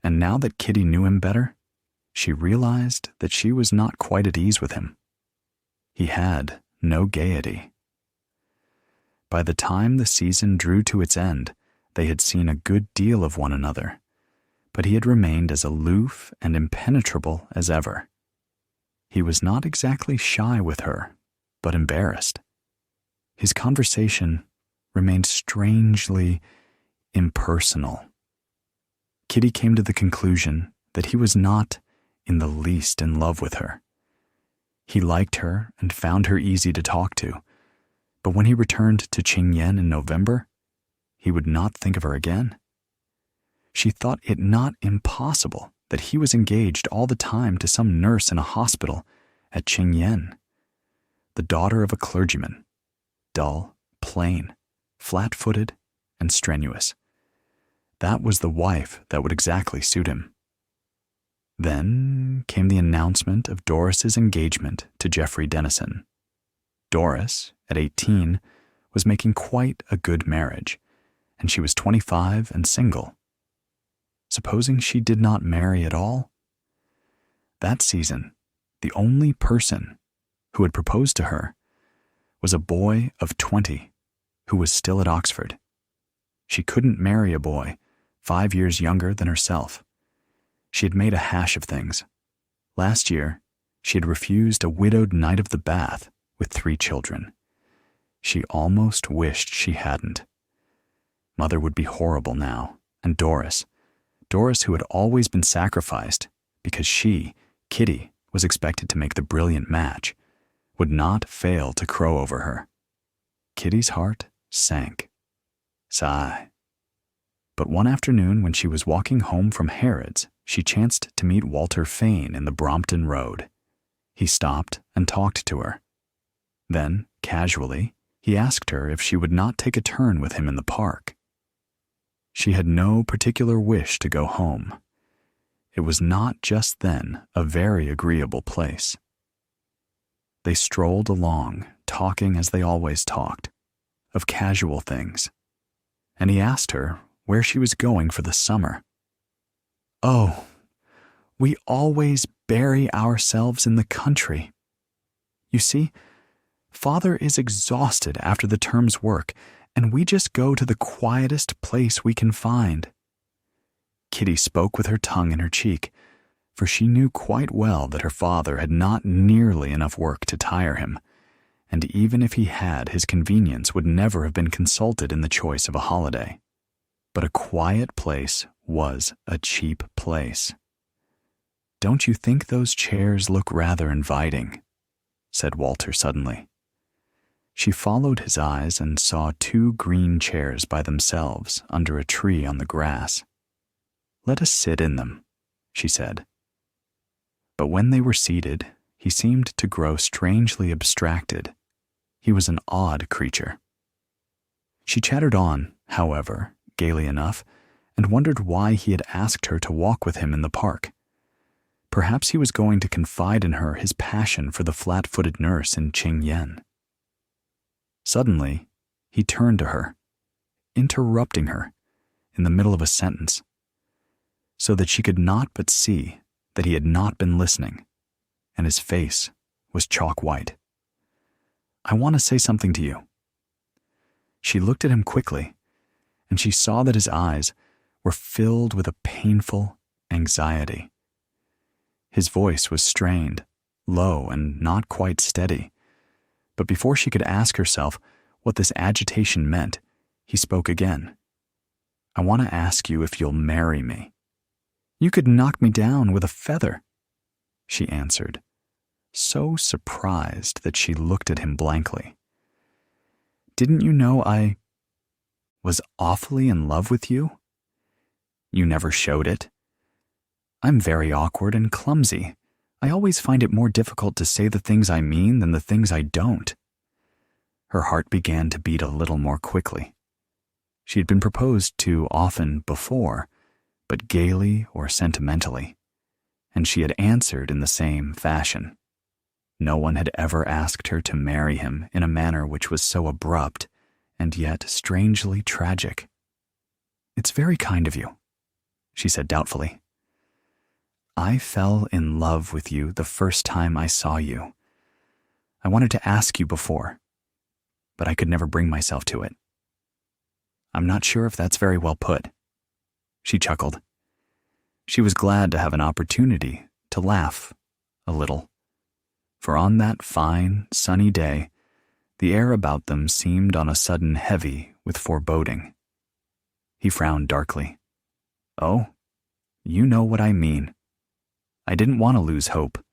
and now that Kitty knew him better, she realized that she was not quite at ease with him. He had no gaiety. By the time the season drew to its end, they had seen a good deal of one another, but he had remained as aloof and impenetrable as ever. He was not exactly shy with her, but embarrassed. His conversation remained strangely impersonal. Kitty came to the conclusion that he was not in the least in love with her. He liked her and found her easy to talk to, but when he returned to Qingyan in November, he would not think of her again. She thought it not impossible that he was engaged all the time to some nurse in a hospital at Qingyan, the daughter of a clergyman, dull, plain, flat-footed, and strenuous. That was the wife that would exactly suit him. Then came the announcement of Doris's engagement to Geoffrey Dennison. Doris, at 18, was making quite a good marriage, and she was 25 and single. Supposing she did not marry at all? That season, the only person who had proposed to her was a boy of 20 who was still at Oxford. She couldn't marry a boy 5 years younger than herself. She had made a hash of things. Last year, she had refused a widowed Knight of the Bath with 3 children. She almost wished she hadn't. Mother would be horrible now, and Doris who had always been sacrificed because she, Kitty, was expected to make the brilliant match, would not fail to crow over her. Kitty's heart sank. Sigh. But one afternoon when she was walking home from Harrods, she chanced to meet Walter Fane in the Brompton Road. He stopped and talked to her. Then, casually, he asked her if she would not take a turn with him in the park. She had no particular wish to go home. It was not just then a very agreeable place. They strolled along, talking as they always talked, of casual things, and he asked her where she was going for the summer. "Oh, we always bury ourselves in the country. You see, Father is exhausted after the term's work, and we just go to the quietest place we can find." Kitty spoke with her tongue in her cheek, for she knew quite well that her father had not nearly enough work to tire him, and even if he had, his convenience would never have been consulted in the choice of a holiday. But a quiet place was a cheap place. "Don't you think those chairs look rather inviting?" said Walter suddenly. She followed his eyes and saw 2 green chairs by themselves under a tree on the grass. "Let us sit in them," she said. But when they were seated, he seemed to grow strangely abstracted. He was an odd creature. She chattered on, however, gaily enough, and wondered why he had asked her to walk with him in the park. Perhaps he was going to confide in her his passion for the flat-footed nurse in Ching Yen. Suddenly, he turned to her, interrupting her in the middle of a sentence, so that she could not but see that he had not been listening, and his face was chalk white. "I want to say something to you." She looked at him quickly, and she saw that his eyes were filled with a painful anxiety. His voice was strained, low, and not quite steady. But before she could ask herself what this agitation meant, he spoke again. "I want to ask you if you'll marry me." "You could knock me down with a feather," she answered, so surprised that she looked at him blankly. "Didn't you know I was awfully in love with you? You never showed it. I'm very awkward and clumsy. I always find it more difficult to say the things I mean than the things I don't." Her heart began to beat a little more quickly. She had been proposed to often before, but gaily or sentimentally, and she had answered in the same fashion. No one had ever asked her to marry him in a manner which was so abrupt and yet strangely tragic. "It's very kind of you," she said doubtfully. "I fell in love with you the first time I saw you. I wanted to ask you before, but I could never bring myself to it." "I'm not sure if that's very well put." She chuckled. She was glad to have an opportunity to laugh a little, for on that fine, sunny day, the air about them seemed on a sudden heavy with foreboding. He frowned darkly. "Oh, you know what I mean. I didn't want to lose hope,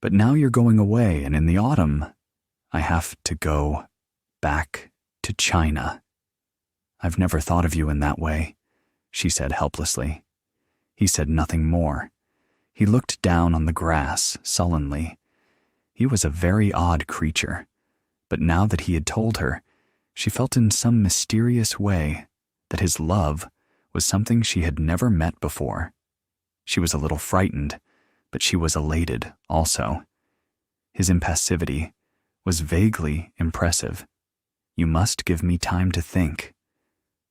but now you're going away, and in the autumn, I have to go back to China." "I've never thought of you in that way," she said helplessly. He said nothing more. He looked down on the grass sullenly. He was a very odd creature, but now that he had told her, she felt in some mysterious way that his love was something she had never met before. She was a little frightened, but she was elated also. His impassivity was vaguely impressive. "You must give me time to think."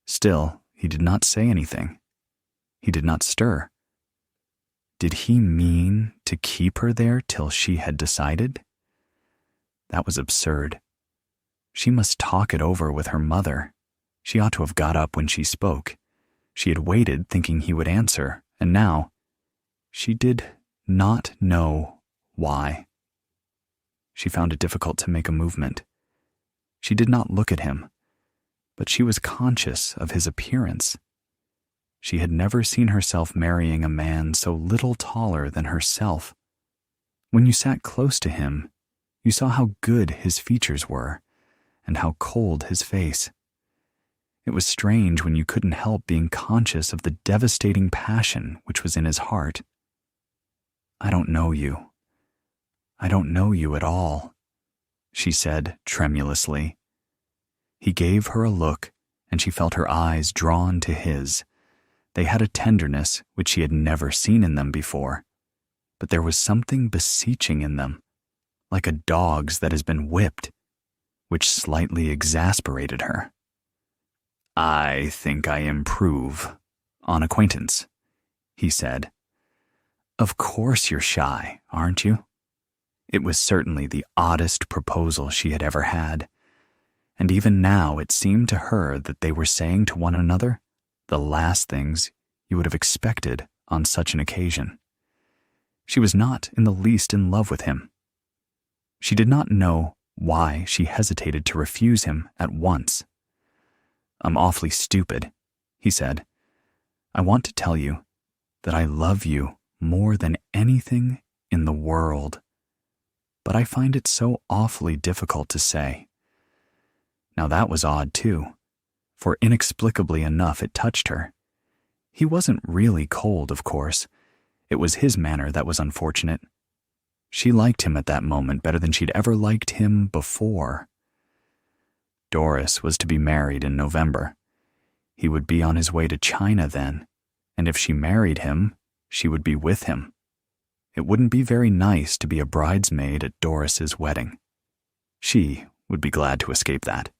Still, he did not say anything. He did not stir. Did he mean to keep her there till she had decided? That was absurd. She must talk it over with her mother. She ought to have got up when she spoke. She had waited thinking he would answer, and now she did not know why. She found it difficult to make a movement. She did not look at him, but she was conscious of his appearance. She had never seen herself marrying a man so little taller than herself. When you sat close to him, you saw how good his features were, and how cold his face. It was strange when you couldn't help being conscious of the devastating passion which was in his heart. "I don't know you. I don't know you at all," she said tremulously. He gave her a look, and she felt her eyes drawn to his. They had a tenderness which she had never seen in them before, but there was something beseeching in them, like a dog's that has been whipped, which slightly exasperated her. "I think I improve on acquaintance," he said. "Of course you're shy, aren't you?" It was certainly the oddest proposal she had ever had, and even now it seemed to her that they were saying to one another the last things you would have expected on such an occasion. She was not in the least in love with him. She did not know why she hesitated to refuse him at once. "I'm awfully stupid," he said. "I want to tell you that I love you more than anything in the world, but I find it so awfully difficult to say." Now that was odd too, for inexplicably enough it touched her. He wasn't really cold, of course. It was his manner that was unfortunate. She liked him at that moment better than she'd ever liked him before. Doris was to be married in November. He would be on his way to China then, and if she married him, she would be with him. It wouldn't be very nice to be a bridesmaid at Doris's wedding. She would be glad to escape that.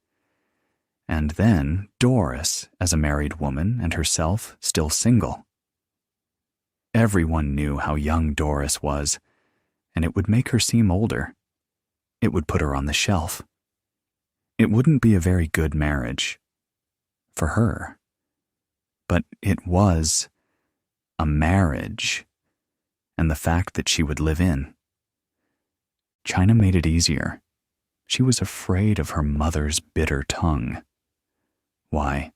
And then Doris as a married woman and herself still single. Everyone knew how young Doris was, and it would make her seem older. It would put her on the shelf. It wouldn't be a very good marriage for her. But it was a marriage, and the fact that she would live in. China made it easier. She was afraid of her mother's bitter tongue. Why,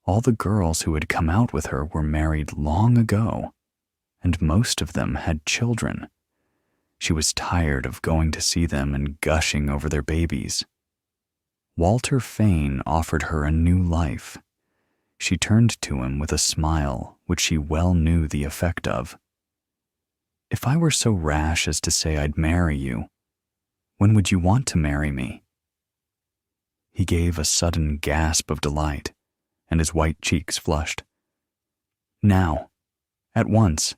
all the girls who had come out with her were married long ago, and most of them had children. She was tired of going to see them and gushing over their babies. Walter Fane offered her a new life. She turned to him with a smile which she well knew the effect of. "If I were so rash as to say I'd marry you, when would you want to marry me?" He gave a sudden gasp of delight, and his white cheeks flushed. "Now, at once,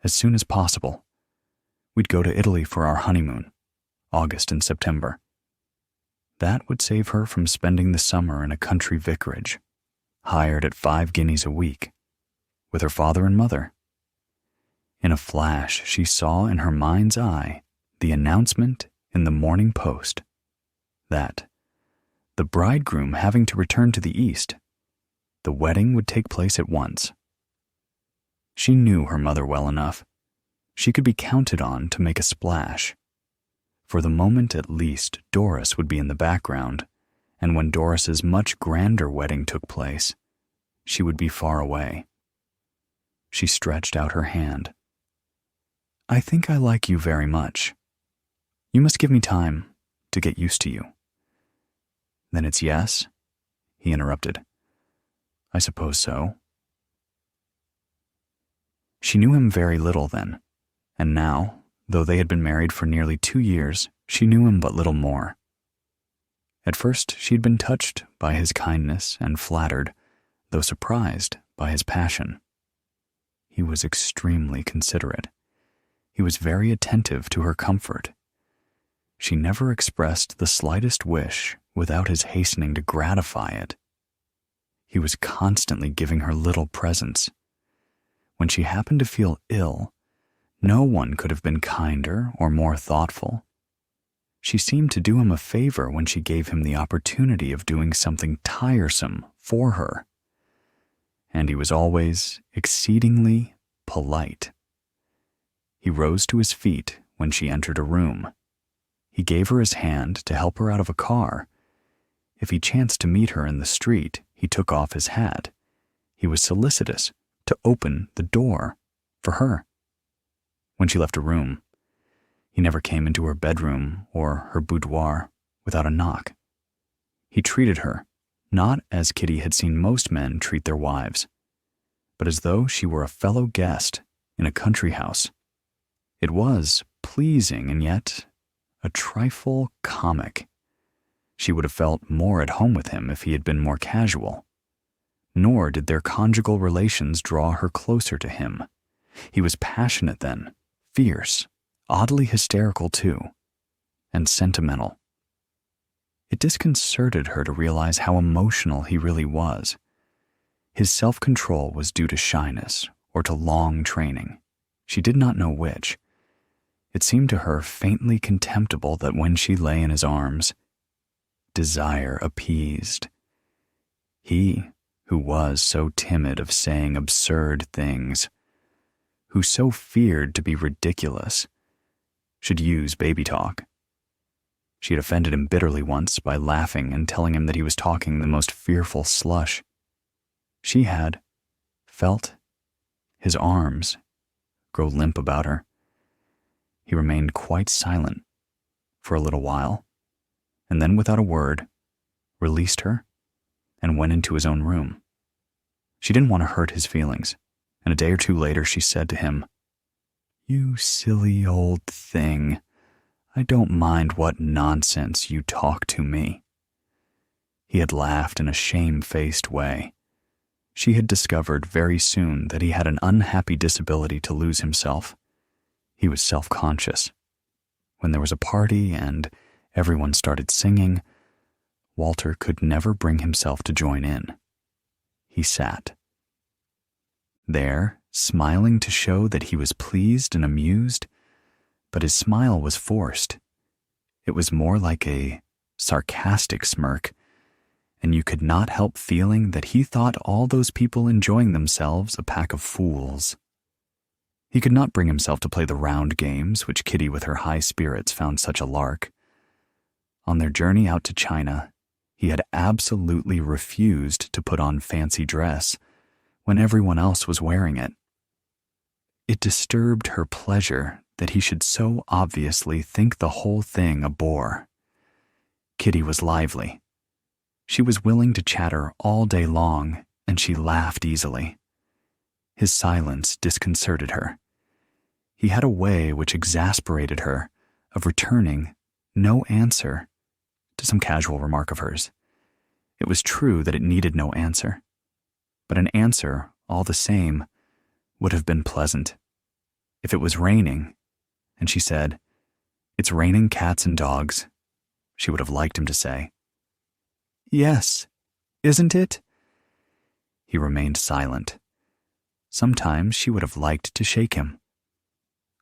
as soon as possible. We'd go to Italy for our honeymoon, August and September. That would save her from spending the summer in a country vicarage, hired at 5 guineas a week, with her father and mother." In a flash, she saw in her mind's eye the announcement in the Morning Post that, the bridegroom having to return to the East, the wedding would take place at once. She knew her mother well enough. She could be counted on to make a splash. For the moment at least, Doris would be in the background, and when Doris's much grander wedding took place, she would be far away. She stretched out her hand. "I think I like you very much. You must give me time to get used to you." "Then it's yes?" he interrupted. "I suppose so." She knew him very little then, and now, though they had been married for nearly 2 years, she knew him but little more. At first she had been touched by his kindness and flattered, though surprised by his passion. He was extremely considerate. He was very attentive to her comfort. She never expressed the slightest wish without his hastening to gratify it. He was constantly giving her little presents. When she happened to feel ill, no one could have been kinder or more thoughtful. She seemed to do him a favor when she gave him the opportunity of doing something tiresome for her. And he was always exceedingly polite. He rose to his feet when she entered a room. He gave her his hand to help her out of a car. If he chanced to meet her in the street, he took off his hat. He was solicitous to open the door for her. When she left a room, he never came into her bedroom or her boudoir without a knock. He treated her not as Kitty had seen most men treat their wives, but as though she were a fellow guest in a country house. It was, pleasing and yet a trifle comic. She would have felt more at home with him if he had been more casual. Nor did their conjugal relations draw her closer to him. He was passionate then, fierce, oddly hysterical too, and sentimental. It disconcerted her to realize how emotional he really was. His self-control was due to shyness or to long training. She did not know which. It seemed to her faintly contemptible that when she lay in his arms, desire appeased. He, who was so timid of saying absurd things, who so feared to be ridiculous, should use baby talk. She had offended him bitterly once by laughing and telling him that he was talking the most fearful slush. She had felt his arms grow limp about her. He remained quite silent for a little while, and then without a word, released her and went into his own room. She didn't want to hurt his feelings, and a day or two later she said to him, "You silly old thing, I don't mind what nonsense you talk to me." He had laughed in a shamefaced way. She had discovered very soon that he had an unhappy disability to lose himself. He was self-conscious. When there was a party and everyone started singing, Walter could never bring himself to join in. He sat there, smiling to show that he was pleased and amused, but his smile was forced. It was more like a sarcastic smirk, and you could not help feeling that he thought all those people enjoying themselves a pack of fools. He could not bring himself to play the round games which Kitty with her high spirits found such a lark. On their journey out to China, he had absolutely refused to put on fancy dress when everyone else was wearing it. It disturbed her pleasure that he should so obviously think the whole thing a bore. Kitty was lively. She was willing to chatter all day long, and she laughed easily. His silence disconcerted her. He had a way which exasperated her of returning no answer to some casual remark of hers. It was true that it needed no answer, but an answer, all the same, would have been pleasant. If it was raining, and she said, "It's raining cats and dogs," she would have liked him to say, "Yes, isn't it?" He remained silent. Sometimes she would have liked to shake him.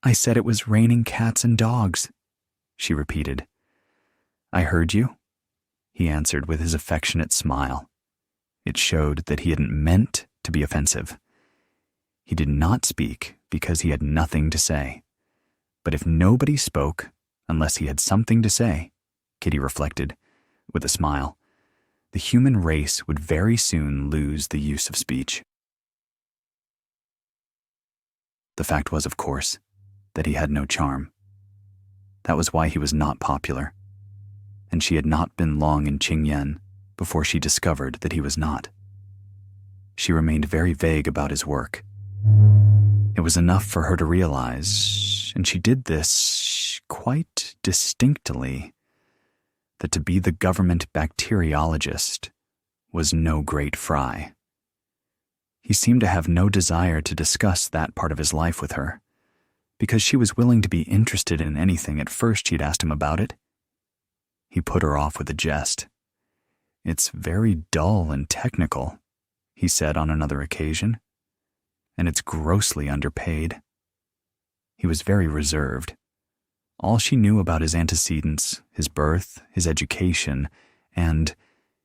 "I said it was raining cats and dogs," she repeated. "I heard you," he answered with his affectionate smile. It showed that he hadn't meant to be offensive. He did not speak because he had nothing to say. But if nobody spoke, unless he had something to say, Kitty reflected, with a smile, the human race would very soon lose the use of speech. The fact was, of course, that he had no charm. That was why he was not popular. And she had not been long in Qingyan before she discovered that he was not. She remained very vague about his work. It was enough for her to realize, and she did this quite distinctly, that to be the government bacteriologist was no great fry. He seemed to have no desire to discuss that part of his life with her, because she was willing to be interested in anything at first she'd asked him about it. He put her off with a jest. "It's very dull and technical," he said on another occasion, "and it's grossly underpaid." He was very reserved. All she knew about his antecedents, his birth, his education, and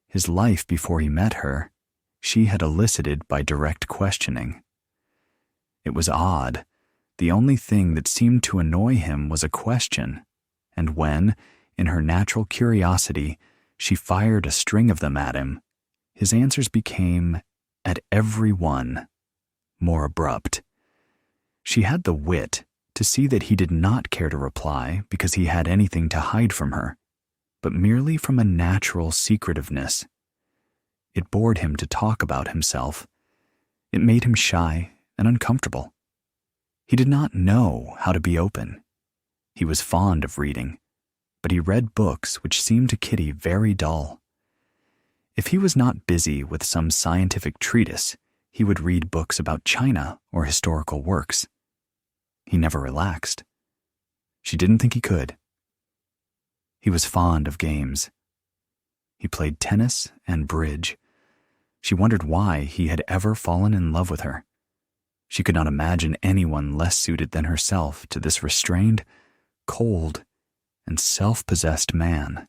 his life before he met her, she had elicited by direct questioning. It was odd. The only thing that seemed to annoy him was a question, and when, in her natural curiosity, she fired a string of them at him, his answers became, at every one, more abrupt. She had the wit to see that he did not care to reply because he had anything to hide from her, but merely from a natural secretiveness. It bored him to talk about himself. It made him shy and uncomfortable. He did not know how to be open. He was fond of reading, but he read books which seemed to Kitty very dull. If he was not busy with some scientific treatise, he would read books about China or historical works. He never relaxed. She didn't think he could. He was fond of games. He played tennis and bridge. She wondered why he had ever fallen in love with her. She could not imagine anyone less suited than herself to this restrained, cold, and self-possessed man.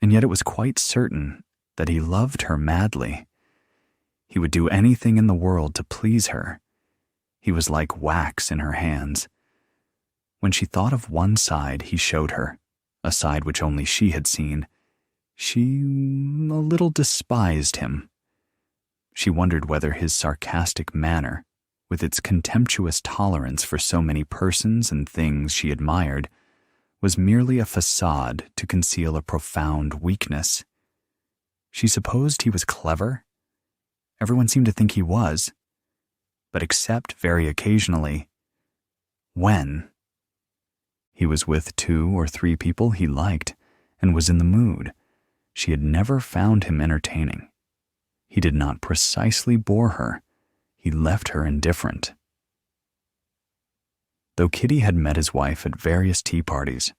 And yet it was quite certain that he loved her madly. He would do anything in the world to please her. He was like wax in her hands. When she thought of one side he showed her, a side which only she had seen, she a little despised him. She wondered whether his sarcastic manner, with its contemptuous tolerance for so many persons and things she admired, was merely a facade to conceal a profound weakness. She supposed he was clever. Everyone seemed to think he was, but except very occasionally, when he was with 2 or 3 people he liked and was in the mood, she had never found him entertaining. He did not precisely bore her. He left her indifferent. Though Kitty had met his wife at various tea parties,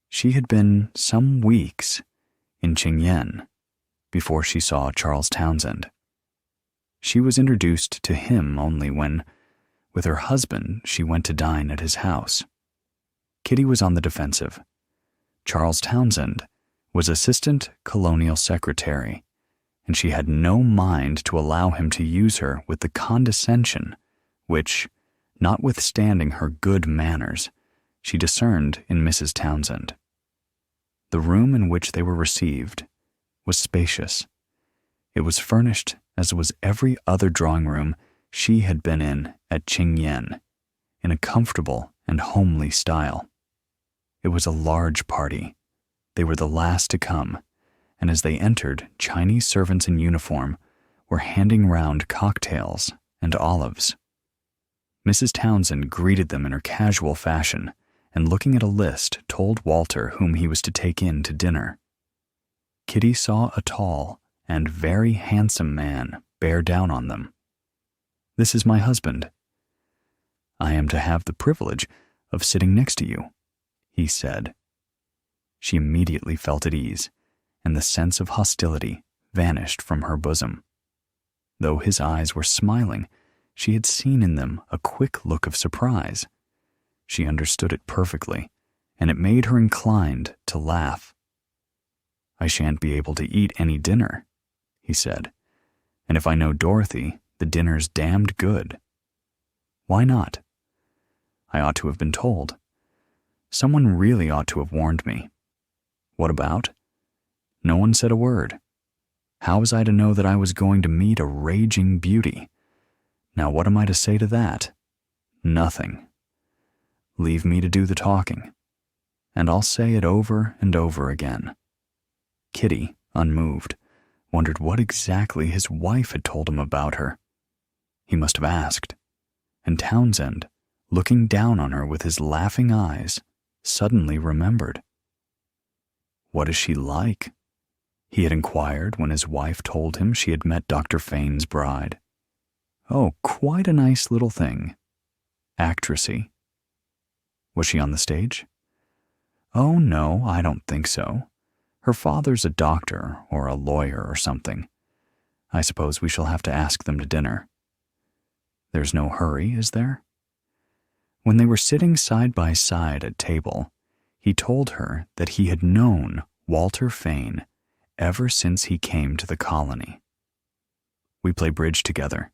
she had been some weeks in Qingyan before she saw Charles Townsend. She was introduced to him only when, with her husband, she went to dine at his house. Kitty was on the defensive. Charles Townsend was assistant colonial secretary, and she had no mind to allow him to use her with the condescension which, notwithstanding her good manners, she discerned in Mrs. Townsend. The room in which they were received was spacious. It was furnished as was every other drawing room she had been in at Qingyan, in a comfortable and homely style. It was a large party. They were the last to come, and as they entered, Chinese servants in uniform were handing round cocktails and olives. Mrs. Townsend greeted them in her casual fashion, and looking at a list, told Walter whom he was to take in to dinner. Kitty saw a tall and very handsome man bear down on them. "This is my husband. I am to have the privilege of sitting next to you," he said. She immediately felt at ease, and the sense of hostility vanished from her bosom. Though his eyes were smiling, she had seen in them a quick look of surprise. She understood it perfectly, and it made her inclined to laugh. "I shan't be able to eat any dinner," he said, "and if I know Dorothy, the dinner's damned good." "Why not?" "I ought to have been told. Someone really ought to have warned me." "What about?" "No one said a word. How was I to know that I was going to meet a raging beauty? Now what am I to say to that? Nothing. Leave me to do the talking, and I'll say it over and over again." Kitty, unmoved, wondered what exactly his wife had told him about her. He must have asked, and Townsend, looking down on her with his laughing eyes, suddenly remembered. "What is she like?" he had inquired when his wife told him she had met Dr. Fane's bride. "Oh, quite a nice little thing. Actressy." "Was she on the stage?" "Oh, no, I don't think so. Her father's a doctor or a lawyer or something. I suppose we shall have to ask them to dinner." "There's no hurry, is there?" When they were sitting side by side at table, he told her that he had known Walter Fane ever since he came to the colony. "We play bridge together.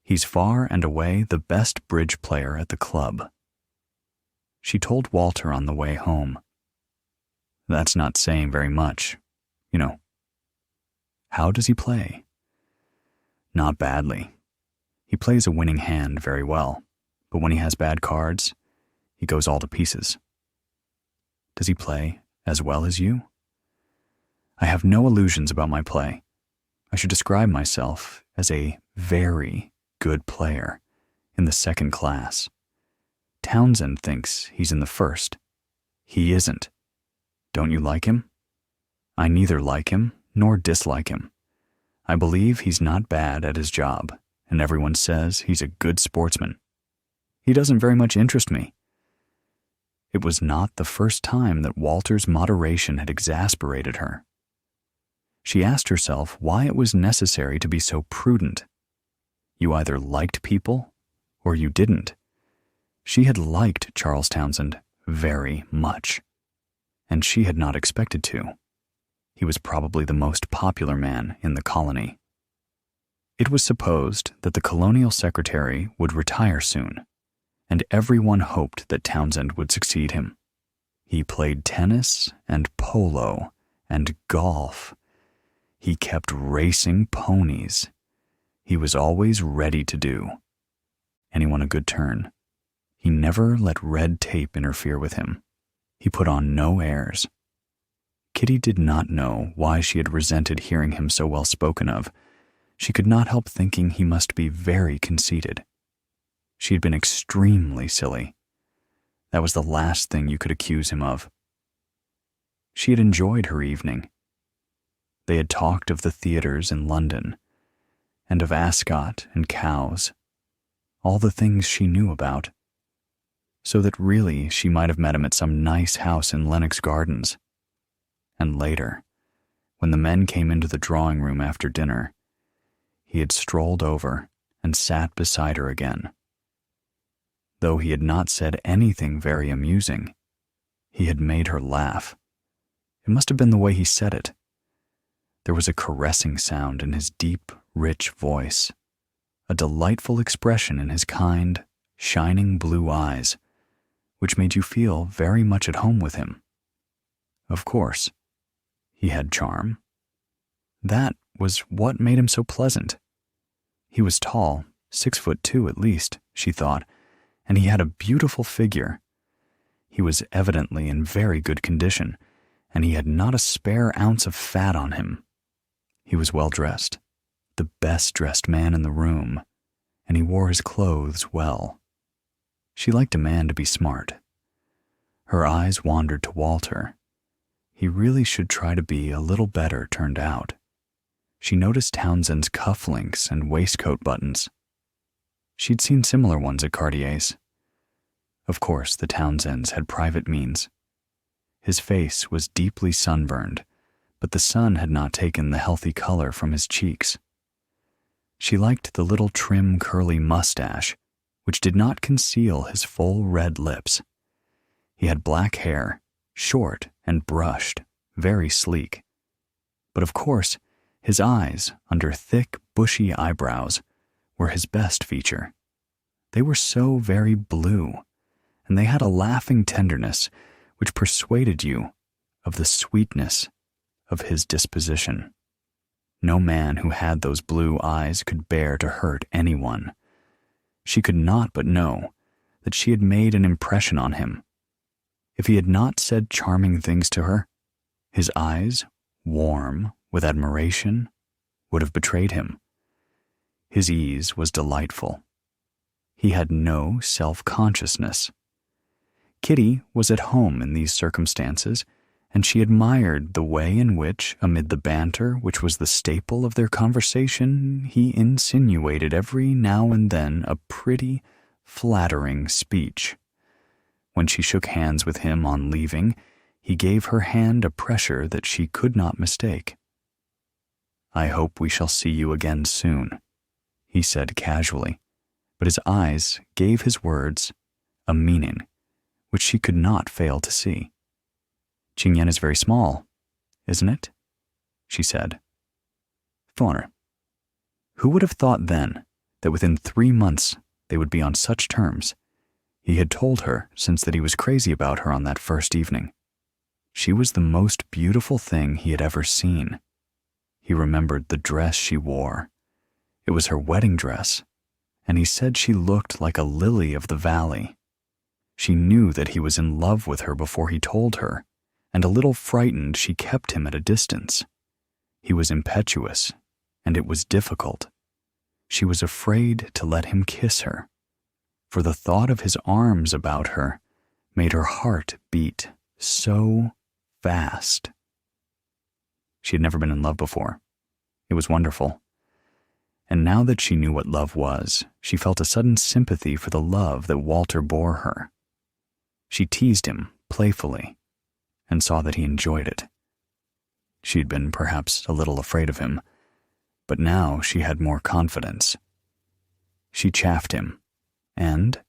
He's far and away the best bridge player at the club." She told Walter on the way home. "That's not saying very much, you know." "How does he play?" "Not badly. He plays a winning hand very well, but when he has bad cards, he goes all to pieces." "Does he play as well as you?" "I have no illusions about my play. I should describe myself as a very good player in the second class. Townsend thinks he's in the first. He isn't. Don't you like him? I neither like him nor dislike him. I believe he's not bad at his job, and everyone says he's a good sportsman. He doesn't very much interest me. It was not the first time that Walter's moderation had exasperated her. She asked herself why it was necessary to be so prudent. You either liked people or you didn't. She had liked Charles Townsend very much, and she had not expected to. He was probably the most popular man in the colony. It was supposed that the colonial secretary would retire soon, and everyone hoped that Townsend would succeed him. He played tennis and polo and golf. He kept racing ponies. He was always ready to do anyone a good turn. He never let red tape interfere with him. He put on no airs. Kitty did not know why she had resented hearing him so well spoken of. She could not help thinking he must be very conceited. She had been extremely silly. That was the last thing you could accuse him of. She had enjoyed her evening. They had talked of the theaters in London, and of Ascot and cows, all the things she knew about, so that really she might have met him at some nice house in Lennox Gardens. And later, when the men came into the drawing room after dinner, he had strolled over and sat beside her again. Though he had not said anything very amusing, he had made her laugh. It must have been the way he said it. There was a caressing sound in his deep, rich voice, a delightful expression in his kind, shining blue eyes, which made you feel very much at home with him. Of course, he had charm. That was what made him so pleasant. He was tall, 6'2" at least, she thought, and he had a beautiful figure. He was evidently in very good condition, and he had not a spare ounce of fat on him. He was well dressed, the best dressed man in the room, and he wore his clothes well. She liked a man to be smart. Her eyes wandered to Walter. He really should try to be a little better turned out. She noticed Townsend's cufflinks and waistcoat buttons. She'd seen similar ones at Cartier's. Of course, the Townsends had private means. His face was deeply sunburned, but the sun had not taken the healthy color from his cheeks. She liked the little trim curly mustache, which did not conceal his full red lips. He had black hair, short and brushed, very sleek. But of course, his eyes, under thick, bushy eyebrows, were his best feature. They were so very blue, and they had a laughing tenderness which persuaded you of the sweetness of his disposition. No man who had those blue eyes could bear to hurt anyone. She could not but know that she had made an impression on him. If he had not said charming things to her, his eyes, warm with admiration, would have betrayed him. His ease was delightful. He had no self-consciousness. Kitty was at home in these circumstances, and she admired the way in which, amid the banter which was the staple of their conversation, he insinuated every now and then a pretty, flattering speech. When she shook hands with him on leaving, he gave her hand a pressure that she could not mistake. "I hope we shall see you again soon," he said casually, but his eyes gave his words a meaning which she could not fail to see. "Ching Yen is very small, isn't it?" she said. Foner. Who would have thought then that within 3 months they would be on such terms? He had told her since that he was crazy about her on that first evening. She was the most beautiful thing he had ever seen. He remembered the dress she wore. It was her wedding dress, and he said she looked like a lily of the valley. She knew that he was in love with her before he told her, and a little frightened she kept him at a distance. He was impetuous, and it was difficult. She was afraid to let him kiss her. for the thought of his arms about her made her heart beat so fast. She had never been in love before. It was wonderful. And now that she knew what love was, she felt a sudden sympathy for the love that Walter bore her. She teased him playfully and saw that he enjoyed it. She'd been perhaps a little afraid of him, but now she had more confidence. She chaffed him, and,